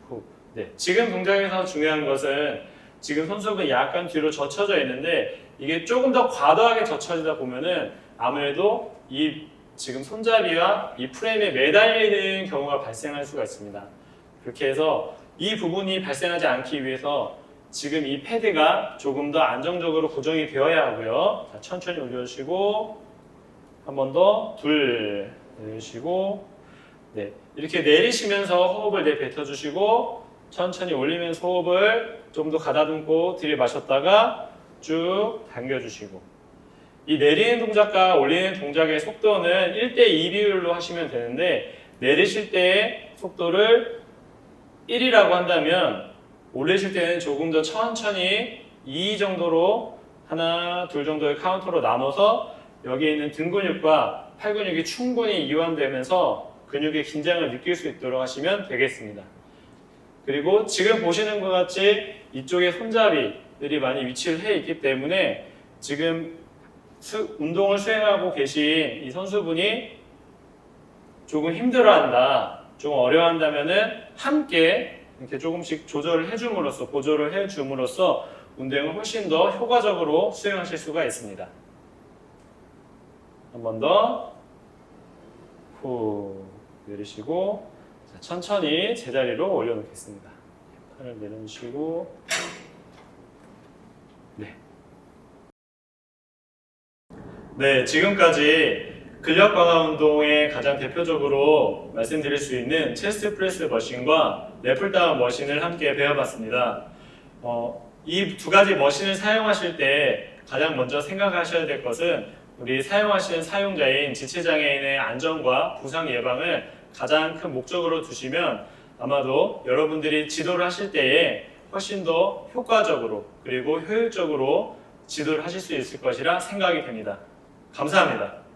후. 네, 지금 동작에서 중요한 것은 지금 손수분이 약간 뒤로 젖혀져 있는데 이게 조금 더 과도하게 젖혀지다 보면은 아무래도 이 지금 손잡이와 이 프레임에 매달리는 경우가 발생할 수가 있습니다. 그렇게 해서 이 부분이 발생하지 않기 위해서 지금 이 패드가 조금 더 안정적으로 고정이 되어야 하고요. 자, 천천히 올려주시고 한 번 더, 둘, 내리시고 네, 이렇게 내리시면서 호흡을 내뱉어주시고 천천히 올리면서 호흡을 좀 더 가다듬고 들이마셨다가 쭉 당겨주시고 이 내리는 동작과 올리는 동작의 속도는 1대2 비율로 하시면 되는데 내리실 때의 속도를 1이라고 한다면 올리실 때는 조금 더 천천히 2 정도로 하나, 둘 정도의 카운터로 나눠서 여기에 있는 등 근육과 팔 근육이 충분히 이완되면서 근육의 긴장을 느낄 수 있도록 하시면 되겠습니다. 그리고 지금 보시는 것 같이 이쪽에 손잡이들이 많이 위치를 해 있기 때문에 지금 운동을 수행하고 계신 이 선수분이 조금 힘들어한다, 조금 어려워한다면은 함께 이렇게 조금씩 조절을 해줌으로써, 보조를 해줌으로써 운동을 훨씬 더 효과적으로 수행하실 수가 있습니다. 한 번 더, 후, 내리시고, 자, 천천히 제자리로 올려놓겠습니다. 팔을 내려주시고, 네, 지금까지 근력 강화 운동의 가장 대표적으로 말씀드릴 수 있는 체스트 프레스 머신과 랩풀다운 머신을 함께 배워봤습니다. 이 두 가지 머신을 사용하실 때 가장 먼저 생각하셔야 될 것은 우리 사용하시는 사용자인 지체장애인의 안전과 부상 예방을 가장 큰 목적으로 두시면 아마도 여러분들이 지도를 하실 때에 훨씬 더 효과적으로 그리고 효율적으로 지도를 하실 수 있을 것이라 생각이 됩니다. 감사합니다.